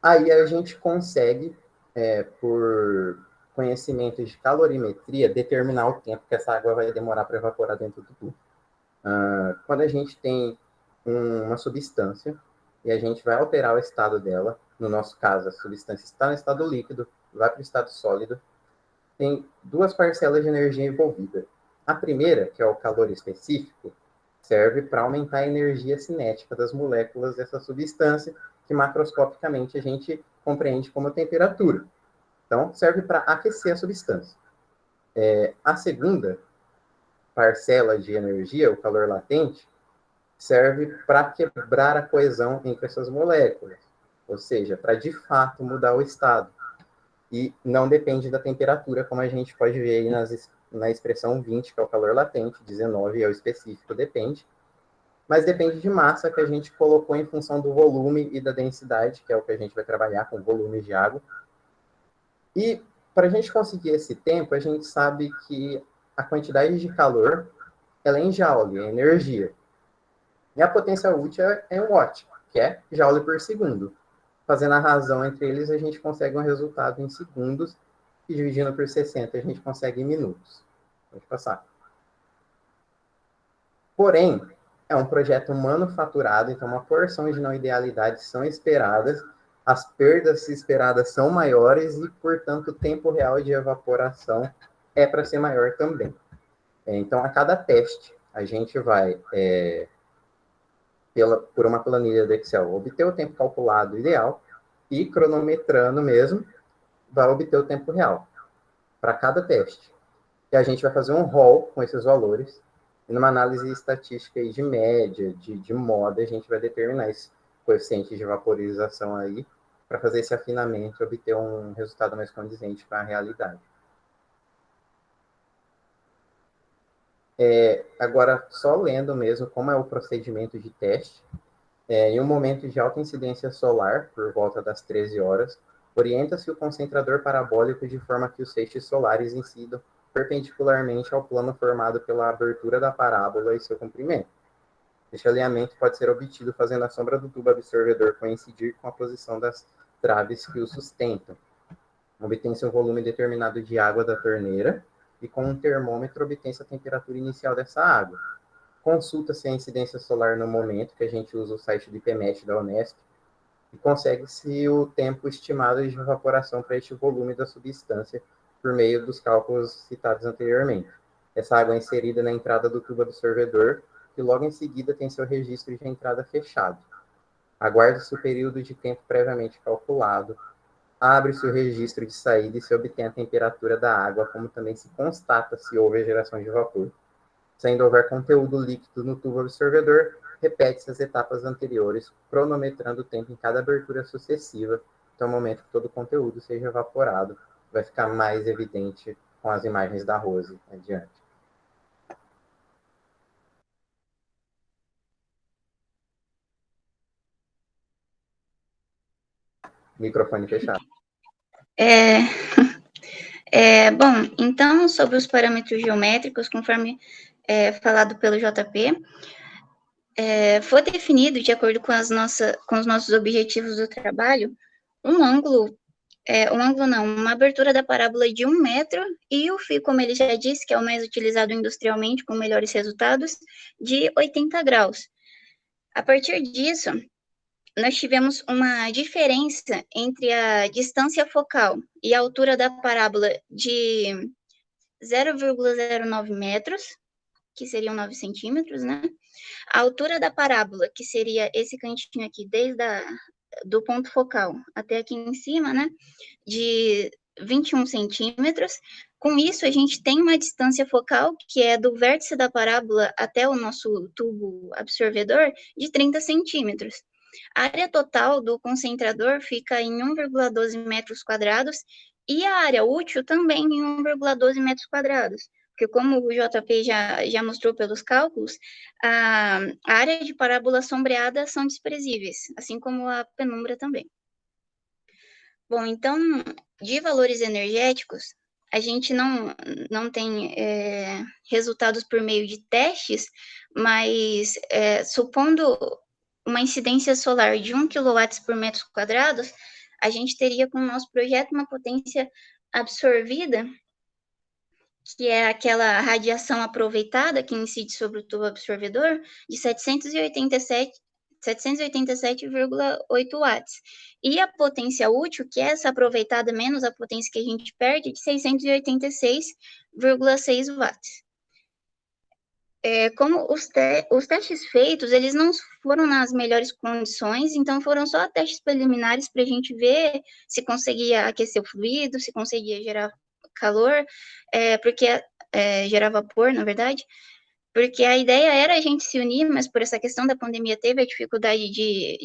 [SPEAKER 8] Aí a gente consegue, por conhecimentos de calorimetria, determinar o tempo que essa água vai demorar para evaporar dentro do tubo. Quando a gente tem uma substância e a gente vai alterar o estado dela, no nosso caso, a substância está no estado líquido, vai para o estado sólido, tem duas parcelas de energia envolvida. A primeira, que é o calor específico, serve para aumentar a energia cinética das moléculas dessa substância, que macroscopicamente a gente compreende como temperatura. Então, serve para aquecer a substância. A segunda parcela de energia, o calor latente, serve para quebrar a coesão entre essas moléculas, ou seja, para de fato mudar o estado. E não depende da temperatura, como a gente pode ver aí na expressão 20, que é o calor latente, 19 é o específico, depende. Mas depende de massa, que a gente colocou em função do volume e da densidade, que é o que a gente vai trabalhar com volumes de água. E para a gente conseguir esse tempo, a gente sabe que a quantidade de calor ela é em joule, é energia. E a potência útil é em watt, que é joule por segundo. Fazendo a razão entre eles, a gente consegue um resultado em segundos, e dividindo por 60, a gente consegue em minutos. Pode passar. Porém, é um projeto manufaturado, então uma porção de não idealidades são esperadas, as perdas esperadas são maiores e, portanto, o tempo real de evaporação é para ser maior também. Então, a cada teste, a gente vai, por uma planilha do Excel, obter o tempo calculado ideal e, cronometrando mesmo, vai obter o tempo real para cada teste. E a gente vai fazer um rol com esses valores, e numa análise estatística aí de média, de moda, a gente vai determinar esse coeficiente de vaporização aí, para fazer esse afinamento e obter um resultado mais condizente com a realidade. Agora, só lendo mesmo como é o procedimento de teste, em um momento de alta incidência solar, por volta das 13 horas, orienta-se o concentrador parabólico de forma que os feixes solares incidam perpendicularmente ao plano formado pela abertura da parábola e seu comprimento. Este alinhamento pode ser obtido fazendo a sombra do tubo absorvedor coincidir com a posição das traves que o sustentam. Obtém-se um volume determinado de água da torneira e com um termômetro obtém-se a temperatura inicial dessa água. Consulta-se a incidência solar no momento, que a gente usa o site do IPMET da Unesp, e consegue-se o tempo estimado de evaporação para este volume da substância por meio dos cálculos citados anteriormente. Essa água é inserida na entrada do tubo absorvedor e logo em seguida tem seu registro de entrada fechado. Aguarda-se o período de tempo previamente calculado, abre-se o registro de saída e se obtém a temperatura da água, como também se constata se houve a geração de vapor. Se ainda houver conteúdo líquido no tubo absorvedor, repete-se as etapas anteriores, cronometrando o tempo em cada abertura sucessiva, até o momento que todo o conteúdo seja evaporado. Vai ficar mais evidente com as imagens da Rose adiante. Microfone fechado.
[SPEAKER 9] Bom, então, sobre os parâmetros geométricos, conforme falado pelo JP, foi definido, de acordo com os nossos objetivos do trabalho, uma abertura da parábola de 1 metro e o fio, como ele já disse, que é o mais utilizado industrialmente, com melhores resultados, de 80 graus. A partir disso, nós tivemos uma diferença entre a distância focal e a altura da parábola de 0,09 metros, que seriam 9 centímetros, né? A altura da parábola, que seria esse cantinho aqui, do ponto focal até aqui em cima, né? De 21 centímetros. Com isso, a gente tem uma distância focal, que é do vértice da parábola até o nosso tubo absorvedor, de 30 centímetros. A área total do concentrador fica em 1,12 metros quadrados e a área útil também em 1,12 metros quadrados. Porque como o JP já mostrou pelos cálculos, a área de parábola sombreada são desprezíveis, assim como a penumbra também. Bom, então, de valores energéticos, a gente não tem resultados por meio de testes, mas supondo uma incidência solar de 1 kW por metro quadrado, a gente teria com o nosso projeto uma potência absorvida, que é aquela radiação aproveitada que incide sobre o tubo absorvedor, de 787,8 watts. E a potência útil, que é essa aproveitada menos a potência que a gente perde, de 686,6 watts. Como os testes feitos, eles não foram nas melhores condições, então foram só testes preliminares para a gente ver se conseguia aquecer o fluido, se conseguia gerar calor, gerar vapor, na verdade, porque a ideia era a gente se unir, mas por essa questão da pandemia teve a dificuldade de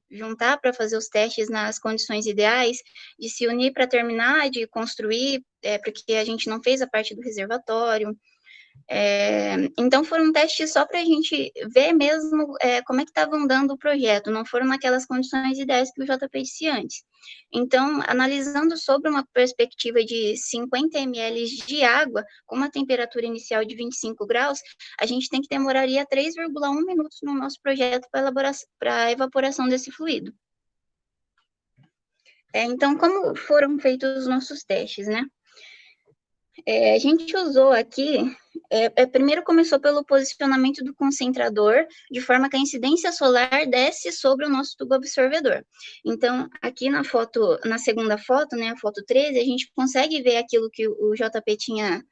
[SPEAKER 9] juntar para fazer os testes nas condições ideais, de se unir para terminar, de construir, porque a gente não fez a parte do reservatório. Então foram testes só para a gente ver mesmo como é que estava andando o projeto, não foram naquelas condições ideais que o JP disse antes. Então, analisando sobre uma perspectiva de 50 ml de água, com uma temperatura inicial de 25 graus, a gente demoraria 3,1 minutos no nosso projeto para a evaporação desse fluido. Então, como foram feitos os nossos testes, né? A gente usou aqui, primeiro começou pelo posicionamento do concentrador, de forma que a incidência solar desce sobre o nosso tubo absorvedor. Então, aqui na foto, na segunda foto, né, a foto 13, a gente consegue ver aquilo que o JP tinha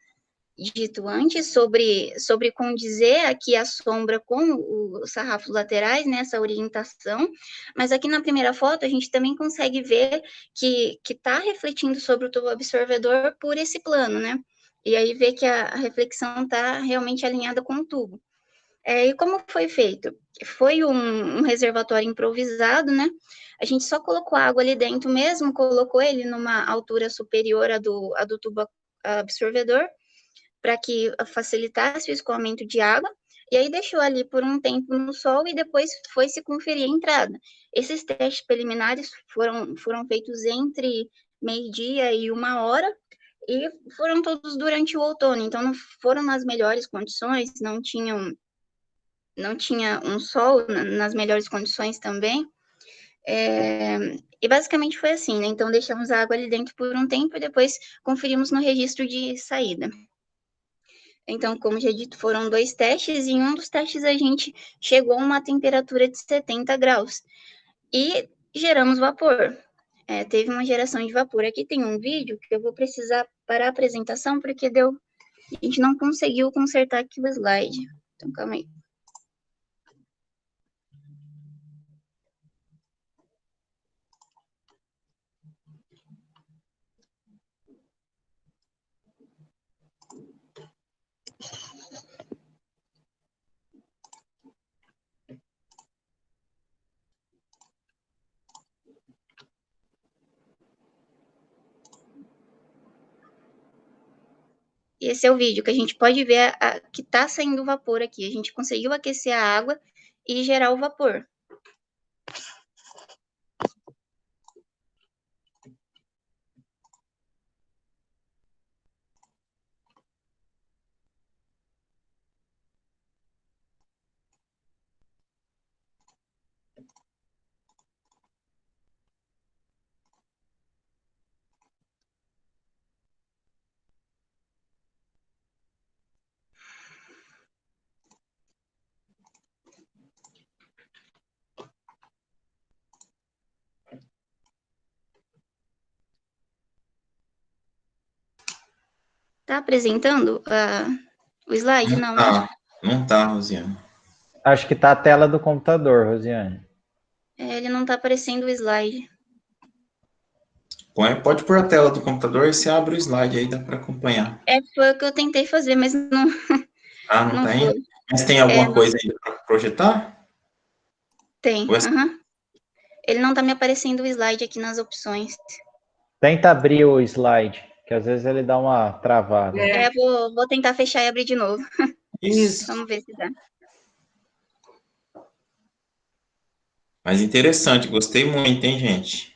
[SPEAKER 9] dito antes, sobre condizer aqui a sombra com os sarrafos laterais, né, essa orientação, mas aqui na primeira foto a gente também consegue ver que está refletindo sobre o tubo absorvedor por esse plano, né, e aí vê que a reflexão está realmente alinhada com o tubo. E como foi feito? Foi um reservatório improvisado, né, a gente só colocou água ali dentro mesmo, colocou ele numa altura superior à do tubo absorvedor, para que facilitasse o escoamento de água, e aí deixou ali por um tempo no sol e depois foi se conferir a entrada. Esses testes preliminares foram feitos entre meio-dia e 1 hora, e foram todos durante o outono, então não foram nas melhores condições, não tinha um sol nas melhores condições também, e basicamente foi assim, né? Então deixamos a água ali dentro por um tempo e depois conferimos no registro de saída. Então, como já dito, foram 2 testes, e em um dos testes a gente chegou a uma temperatura de 70 graus e geramos vapor. Teve uma geração de vapor. Aqui tem um vídeo que eu vou precisar parar a apresentação, porque a gente não conseguiu consertar aqui o slide. Então, calma aí. Esse é o vídeo que a gente pode ver que está saindo vapor aqui. A gente conseguiu aquecer a água e gerar o vapor. Tá apresentando o slide? Não, né?
[SPEAKER 1] Não tá, Rosiane.
[SPEAKER 4] Acho que tá a tela do computador, Rosiane.
[SPEAKER 9] Ele não tá aparecendo o slide.
[SPEAKER 1] Pode pôr a tela do computador e você abre o slide aí, dá para acompanhar.
[SPEAKER 9] Foi o que eu tentei fazer, mas não.
[SPEAKER 1] Não tem? Foi. Mas tem alguma coisa aí para projetar?
[SPEAKER 9] Tem. Ele não tá me aparecendo o slide aqui nas opções.
[SPEAKER 4] Tenta abrir o slide, que às vezes ele dá uma travada.
[SPEAKER 9] Vou tentar fechar e abrir de novo.
[SPEAKER 1] Isso.
[SPEAKER 9] Vamos ver se dá.
[SPEAKER 1] Mas interessante, gostei muito, hein, gente?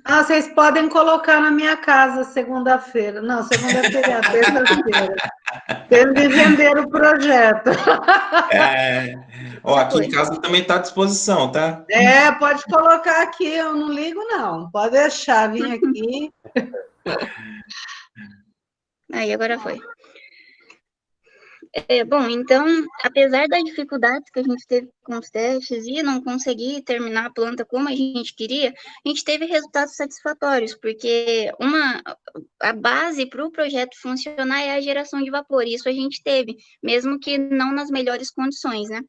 [SPEAKER 3] Vocês podem colocar na minha casa segunda-feira. Não, segunda-feira, terça-feira. Tendo de vender o projeto.
[SPEAKER 1] Aqui em casa também está à disposição, tá?
[SPEAKER 3] Pode colocar aqui, eu não ligo, não. Pode deixar, vim aqui.
[SPEAKER 9] Aí, agora foi. Bom, então, apesar das dificuldades que a gente teve com os testes e não conseguir terminar a planta como a gente queria, a gente teve resultados satisfatórios, porque a base para o projeto funcionar é a geração de vapor, e isso a gente teve, mesmo que não nas melhores condições, né?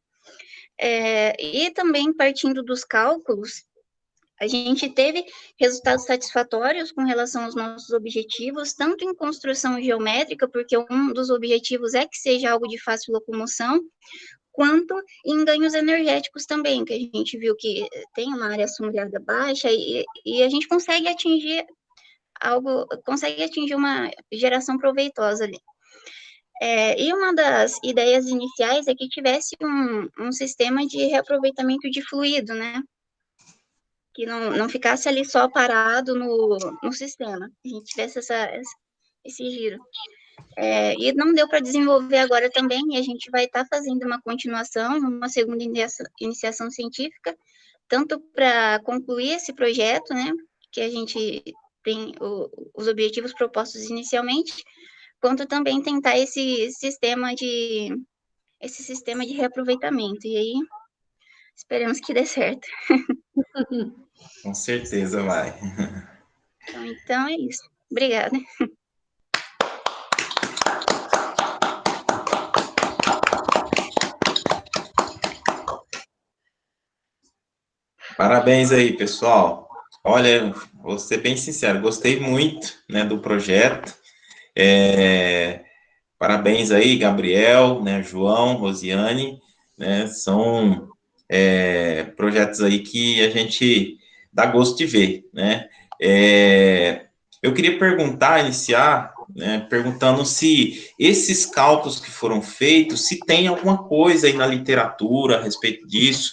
[SPEAKER 9] E também, partindo dos cálculos, a gente teve resultados satisfatórios com relação aos nossos objetivos, tanto em construção geométrica, porque um dos objetivos é que seja algo de fácil locomoção, quanto em ganhos energéticos também, que a gente viu que tem uma área sombreada baixa e a gente consegue atingir uma geração proveitosa ali. E uma das ideias iniciais é que tivesse um sistema de reaproveitamento de fluido, né? Que não ficasse ali só parado no sistema, a gente tivesse esse giro. E não deu para desenvolver agora também, e a gente vai estar fazendo uma continuação, uma segunda iniciação científica, tanto para concluir esse projeto, né, que a gente os objetivos propostos inicialmente, quanto também tentar esse sistema de reaproveitamento. E aí, esperamos que dê certo.
[SPEAKER 1] Com certeza vai.
[SPEAKER 9] Então é isso. Obrigada.
[SPEAKER 1] Parabéns aí, pessoal. Olha, vou ser bem sincero, gostei muito, né, do projeto. Parabéns aí, Gabriel, né, João, Rosiane, né, são projetos aí que a gente dá gosto de ver, né. Eu queria iniciar, né, perguntando se esses cálculos que foram feitos, se tem alguma coisa aí na literatura a respeito disso,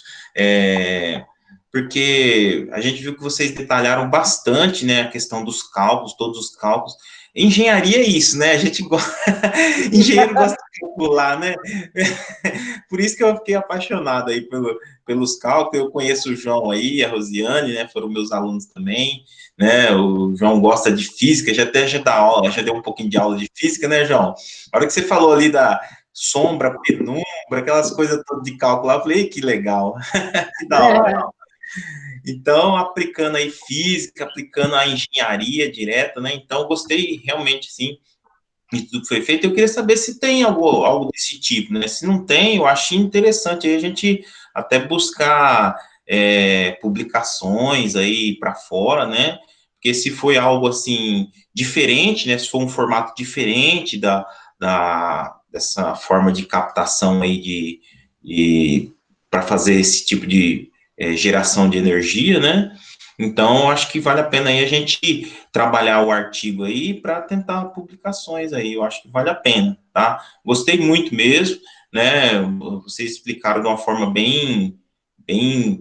[SPEAKER 1] porque a gente viu que vocês detalharam bastante, né, a questão dos cálculos, todos os cálculos. Engenharia é isso, né? A gente gosta, engenheiro gosta de calcular, né? Por isso que eu fiquei apaixonado aí pelos cálculos. Eu conheço o João aí, a Rosiane, né? Foram meus alunos também, né? O João gosta de física, já dá aula, já deu um pouquinho de aula de física, né, João? A hora que você falou ali da sombra, penumbra, aquelas coisas todas de cálculo lá, eu falei, que legal, que da hora. Então, aplicando aí física, aplicando a engenharia direta, né? Então, gostei realmente, sim, de tudo que foi feito. Eu queria saber se tem algo desse tipo, né? Se não tem, eu achei interessante aí a gente até buscar publicações aí para fora, né? Porque se foi algo, assim, diferente, né? Se for um formato diferente dessa forma de captação aí para fazer esse tipo de geração de energia, né? Então, acho que vale a pena aí a gente trabalhar o artigo aí para tentar publicações aí, eu acho que vale a pena, tá? Gostei muito mesmo, né? Vocês explicaram de uma forma bem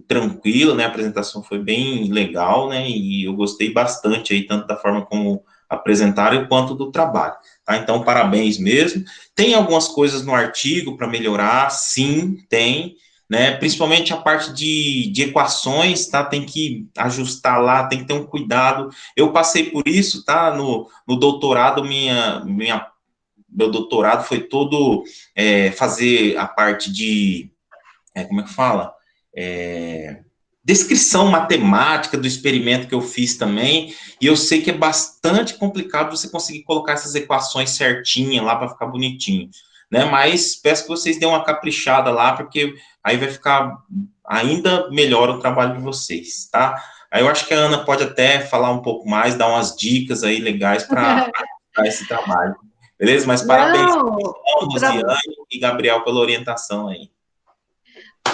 [SPEAKER 1] tranquila, né? A apresentação foi bem legal, né? E eu gostei bastante aí, tanto da forma como apresentaram quanto do trabalho, tá? Então, parabéns mesmo. Tem algumas coisas no artigo para melhorar, sim, tem, né, principalmente a parte de equações, tá, tem que ajustar lá, tem que ter um cuidado. Eu passei por isso, tá, no doutorado, meu doutorado foi todo fazer a parte de, como é que fala? Descrição matemática do experimento que eu fiz também, e eu sei que é bastante complicado você conseguir colocar essas equações certinhas lá para ficar bonitinho, né, mas peço que vocês dêem uma caprichada lá, porque aí vai ficar ainda melhor o trabalho de vocês, tá? Aí eu acho que a Ana pode até falar um pouco mais, dar umas dicas aí legais para esse trabalho, beleza? Mas parabéns, Rosiane e Gabriel, pela orientação aí.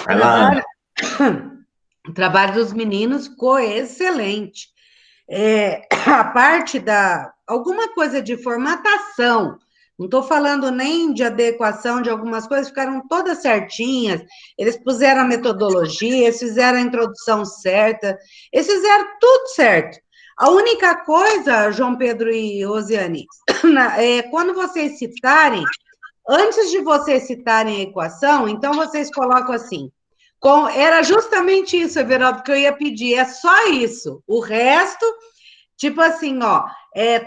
[SPEAKER 1] Vai lá, Ana.
[SPEAKER 3] O trabalho dos meninos ficou excelente. A parte alguma coisa de formatação, não estou falando nem de adequação de algumas coisas, ficaram todas certinhas, eles puseram a metodologia, eles fizeram a introdução certa, eles fizeram tudo certo. A única coisa, João Pedro e Rosiane, quando vocês citarem, antes de vocês citarem a equação, então vocês colocam assim, era justamente isso, Everaldo, que eu ia pedir, é só isso, o resto, tipo assim, ó,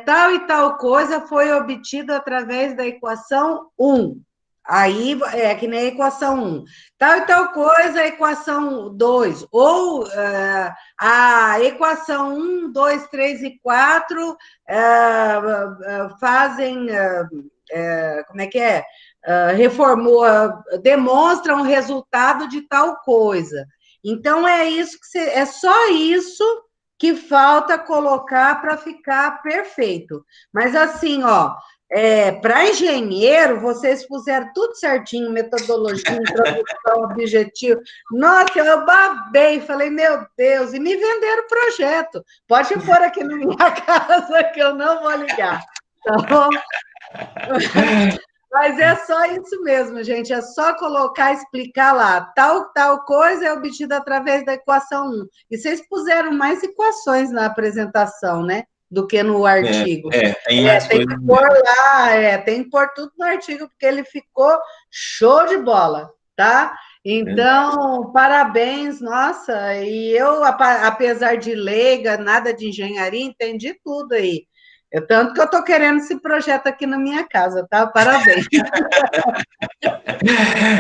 [SPEAKER 3] tal e tal coisa foi obtido através da equação 1, aí é que nem a equação 1, tal e tal coisa, a equação 2, ou a equação 1, 2, 3 e 4 fazem, como é que é? Reformou, demonstra um resultado de tal coisa. Então, é só isso que falta colocar para ficar perfeito. Mas, assim, ó, para engenheiro, vocês puseram tudo certinho, metodologia, introdução, objetivo. Nossa, eu babei, falei, meu Deus, e me venderam o projeto. Pode pôr aqui na minha casa que eu não vou ligar. Tá bom? Mas é só isso mesmo, gente. É só colocar, explicar lá. Tal coisa é obtida através da equação 1. E vocês puseram mais equações na apresentação, né? Do que no artigo.
[SPEAKER 1] Tem mais
[SPEAKER 3] tem que pôr lá, tem que pôr tudo no artigo, porque ele ficou show de bola, tá? Então, parabéns, nossa, e eu, apesar de leiga, nada de engenharia, entendi tudo aí. Tanto que eu estou querendo esse projeto aqui na minha casa, tá? Parabéns.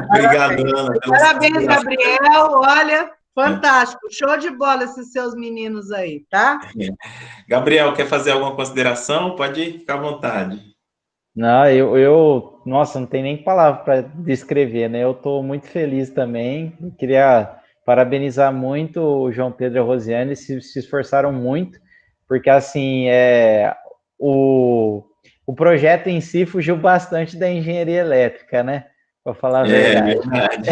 [SPEAKER 1] Obrigado, Ana.
[SPEAKER 3] Parabéns, Gabriel. Olha, fantástico. Show de bola esses seus meninos aí, tá?
[SPEAKER 1] Gabriel, quer fazer alguma consideração? Pode ir, ficar à vontade.
[SPEAKER 4] Não, nossa, não tem nem palavra para descrever, né? Eu estou muito feliz também. Eu queria parabenizar muito o João Pedro e a Rosiane, se esforçaram muito, porque assim, o projeto em si fugiu bastante da engenharia elétrica, né? Para falar a verdade.
[SPEAKER 1] Verdade.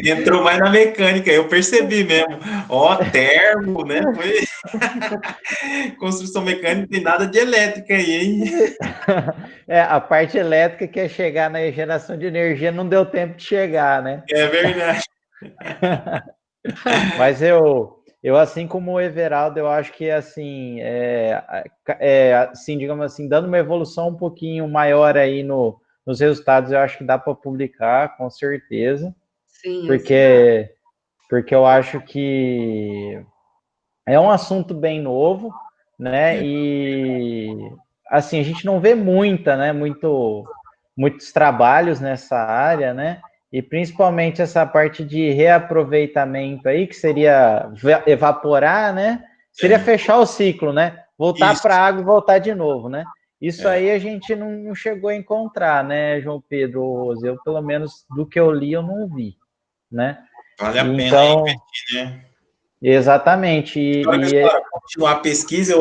[SPEAKER 1] Entrou mais na mecânica, eu percebi mesmo. Ó, termo, né? Foi... Construção mecânica não tem nada de elétrica aí, hein?
[SPEAKER 4] A parte elétrica que é chegar na geração de energia não deu tempo de chegar, né?
[SPEAKER 1] É verdade.
[SPEAKER 4] Mas eu assim como o Everaldo, eu acho que assim, assim, digamos assim, dando uma evolução um pouquinho maior aí nos resultados, eu acho que dá para publicar, com certeza.
[SPEAKER 3] Sim,
[SPEAKER 4] porque eu acho que é um assunto bem novo, né? E assim, a gente não vê muitos trabalhos nessa área, né? E principalmente essa parte de reaproveitamento aí, que seria evaporar, né? Seria fechar o ciclo, né? Voltar para a água e voltar de novo, né? Isso aí a gente não chegou a encontrar, né, João Pedro, Rose? Eu, pelo menos, do que eu li, eu não vi, né?
[SPEAKER 1] Vale a pena investir, né?
[SPEAKER 4] Exatamente.
[SPEAKER 1] Continuar a pesquisa,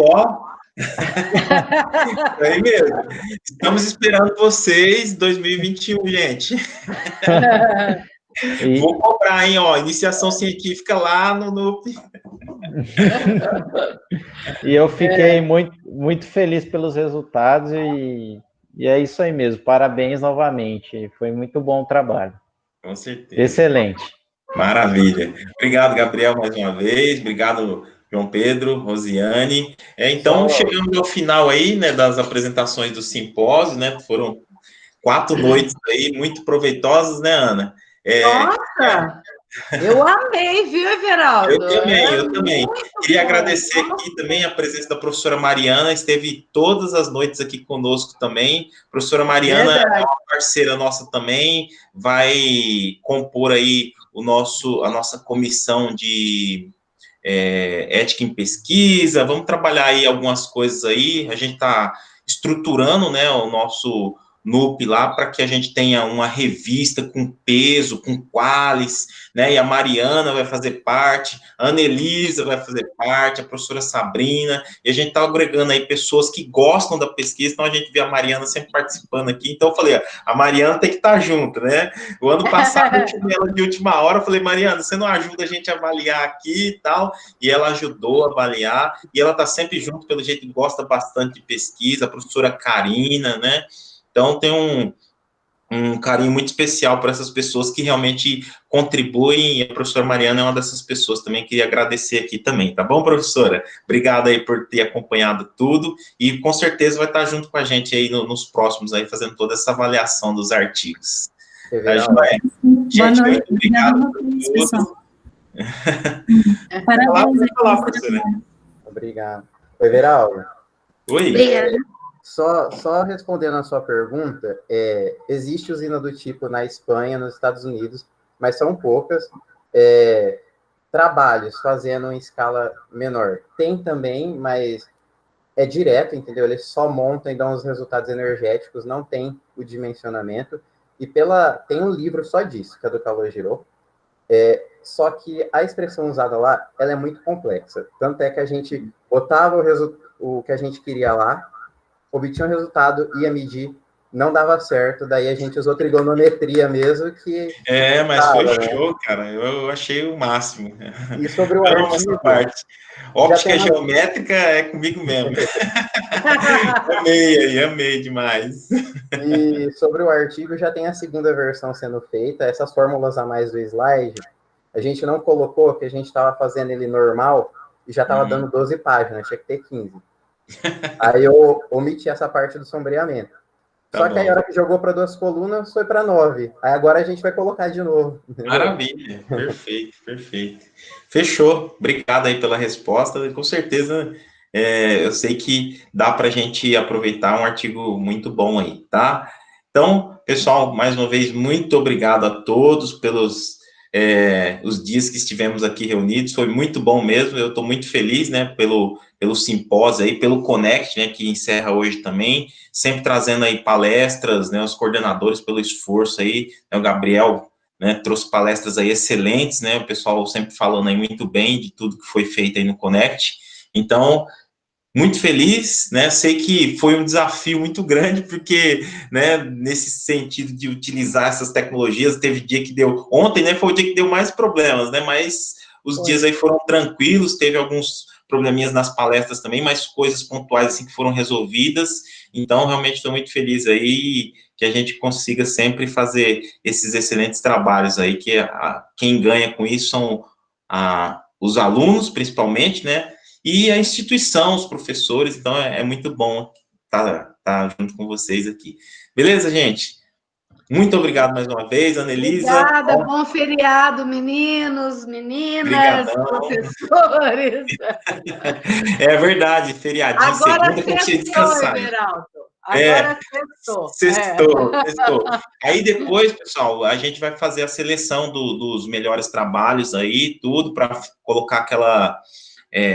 [SPEAKER 1] aí mesmo. Estamos esperando vocês em 2021, gente. Vou cobrar, hein, iniciação científica lá no NUP.
[SPEAKER 4] E eu fiquei muito feliz pelos resultados e é isso aí mesmo. Parabéns novamente. Foi muito bom o trabalho.
[SPEAKER 1] Com certeza.
[SPEAKER 4] Excelente.
[SPEAKER 1] Maravilha. Obrigado, Gabriel, mais uma vez. Obrigado, João Pedro, Rosiane. Então, chegamos ao final aí, né, das apresentações do simpósio, né? Foram 4 noites aí muito proveitosas, né, Ana?
[SPEAKER 3] Nossa! Eu amei, viu, Everaldo?
[SPEAKER 1] Eu também. Queria agradecer aqui também a presença da professora Mariana, esteve todas as noites aqui conosco também. A professora Mariana é uma parceira nossa também, vai compor aí a nossa comissão de ética em pesquisa, vamos trabalhar aí algumas coisas aí, a gente está estruturando, né, o nosso NUP lá, para que a gente tenha uma revista com peso, com qualis, né, e a Mariana vai fazer parte, a Ana Elisa vai fazer parte, a professora Sabrina, e a gente está agregando aí pessoas que gostam da pesquisa, então a gente vê a Mariana sempre participando aqui, então eu falei, a Mariana tem que estar junto, né, o ano passado eu tive ela de última hora, eu falei, Mariana, você não ajuda a gente a avaliar aqui e tal, e ela ajudou a avaliar, e ela está sempre junto, pelo jeito gosta bastante de pesquisa, a professora Karina, né, então tem um carinho muito especial para essas pessoas que realmente contribuem, e a professora Mariana é uma dessas pessoas também, queria agradecer aqui também, tá bom, professora? Obrigado aí por ter acompanhado tudo, e com certeza vai estar junto com a gente aí nos próximos, aí, fazendo toda essa avaliação dos artigos. Tá, joia? Gente, muito obrigado por tudo.
[SPEAKER 10] Parabéns.
[SPEAKER 8] Obrigado. Oi, Veraldo.
[SPEAKER 1] Oi.
[SPEAKER 9] Obrigada.
[SPEAKER 8] Só respondendo a sua pergunta, existe usina do tipo na Espanha, nos Estados Unidos, mas são poucas. Trabalhos fazendo em escala menor. Tem também, mas é direto, entendeu? Eles só montam e dão os resultados energéticos, não tem o dimensionamento. E tem um livro só disso, que é do Calogero. Só que a expressão usada lá, ela é muito complexa. Tanto é que a gente botava o que a gente queria lá, obtinha o resultado, ia medir, não dava certo, daí a gente usou trigonometria mesmo, que...
[SPEAKER 1] mas foi show, cara, eu achei o máximo.
[SPEAKER 8] E sobre o artigo...
[SPEAKER 1] parte. Óptica geométrica é comigo mesmo. Amei demais.
[SPEAKER 8] E sobre o artigo, já tem a segunda versão sendo feita, essas fórmulas a mais do slide, a gente não colocou, que a gente estava fazendo ele normal, e já estava dando 12 páginas, tinha que ter 15. Aí eu omiti essa parte do sombreamento. Só que aí a hora que jogou para 2 colunas, foi para 9. Aí agora a gente vai colocar de novo. Entendeu?
[SPEAKER 1] Maravilha, perfeito, perfeito. Fechou. Obrigado aí pela resposta. Com certeza, eu sei que dá para a gente aproveitar um artigo muito bom aí, tá? Então, pessoal, mais uma vez, muito obrigado a todos pelos os dias que estivemos aqui reunidos. Foi muito bom mesmo. Eu estou muito feliz, né, pelo simpósio aí, pelo Connect, né, que encerra hoje também, sempre trazendo aí palestras, né, os coordenadores pelo esforço aí, né, o Gabriel, né, trouxe palestras aí excelentes, né, o pessoal sempre falando aí muito bem de tudo que foi feito aí no Connect. Então, muito feliz, né, sei que foi um desafio muito grande, porque, né, nesse sentido de utilizar essas tecnologias, teve dia que deu, ontem, né, foi o dia que deu mais problemas, né, mas os dias aí foram tranquilos, teve alguns probleminhas nas palestras também, mas coisas pontuais, assim, que foram resolvidas, então, realmente, estou muito feliz aí, que a gente consiga sempre fazer esses excelentes trabalhos aí, que quem ganha com isso são os alunos, principalmente, né, e a instituição, os professores, então é muito bom estar junto com vocês aqui. Beleza, gente? Muito obrigado mais uma vez, Anelisa.
[SPEAKER 3] Obrigada, bom feriado, meninos, meninas,
[SPEAKER 1] Obrigadão.
[SPEAKER 3] professores.
[SPEAKER 1] É verdade, feriadinho,
[SPEAKER 3] Agora
[SPEAKER 1] segunda, para você
[SPEAKER 3] sextou,
[SPEAKER 1] descansar.
[SPEAKER 3] Everaldo. Agora sextou.
[SPEAKER 1] Sextou. Aí depois, pessoal, a gente vai fazer a seleção dos melhores trabalhos aí, tudo, para colocar aquela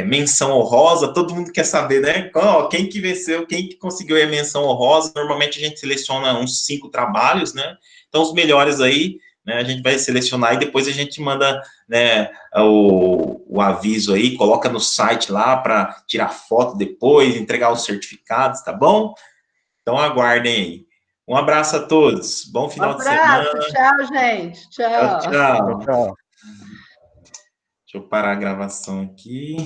[SPEAKER 1] menção honrosa. Todo mundo quer saber, né? Quem que venceu, quem que conseguiu a menção honrosa. Normalmente a gente seleciona uns 5 trabalhos, né? Então, os melhores aí, né, a gente vai selecionar e depois a gente manda, né, o aviso aí, coloca no site lá para tirar foto depois, entregar os certificados, tá bom? Então, aguardem aí. Um abraço a todos. Bom final de semana.
[SPEAKER 3] Tchau, gente.
[SPEAKER 1] Tchau,
[SPEAKER 3] Tchau.
[SPEAKER 1] tchau.
[SPEAKER 4] Tchau.
[SPEAKER 1] Deixa eu parar a gravação aqui.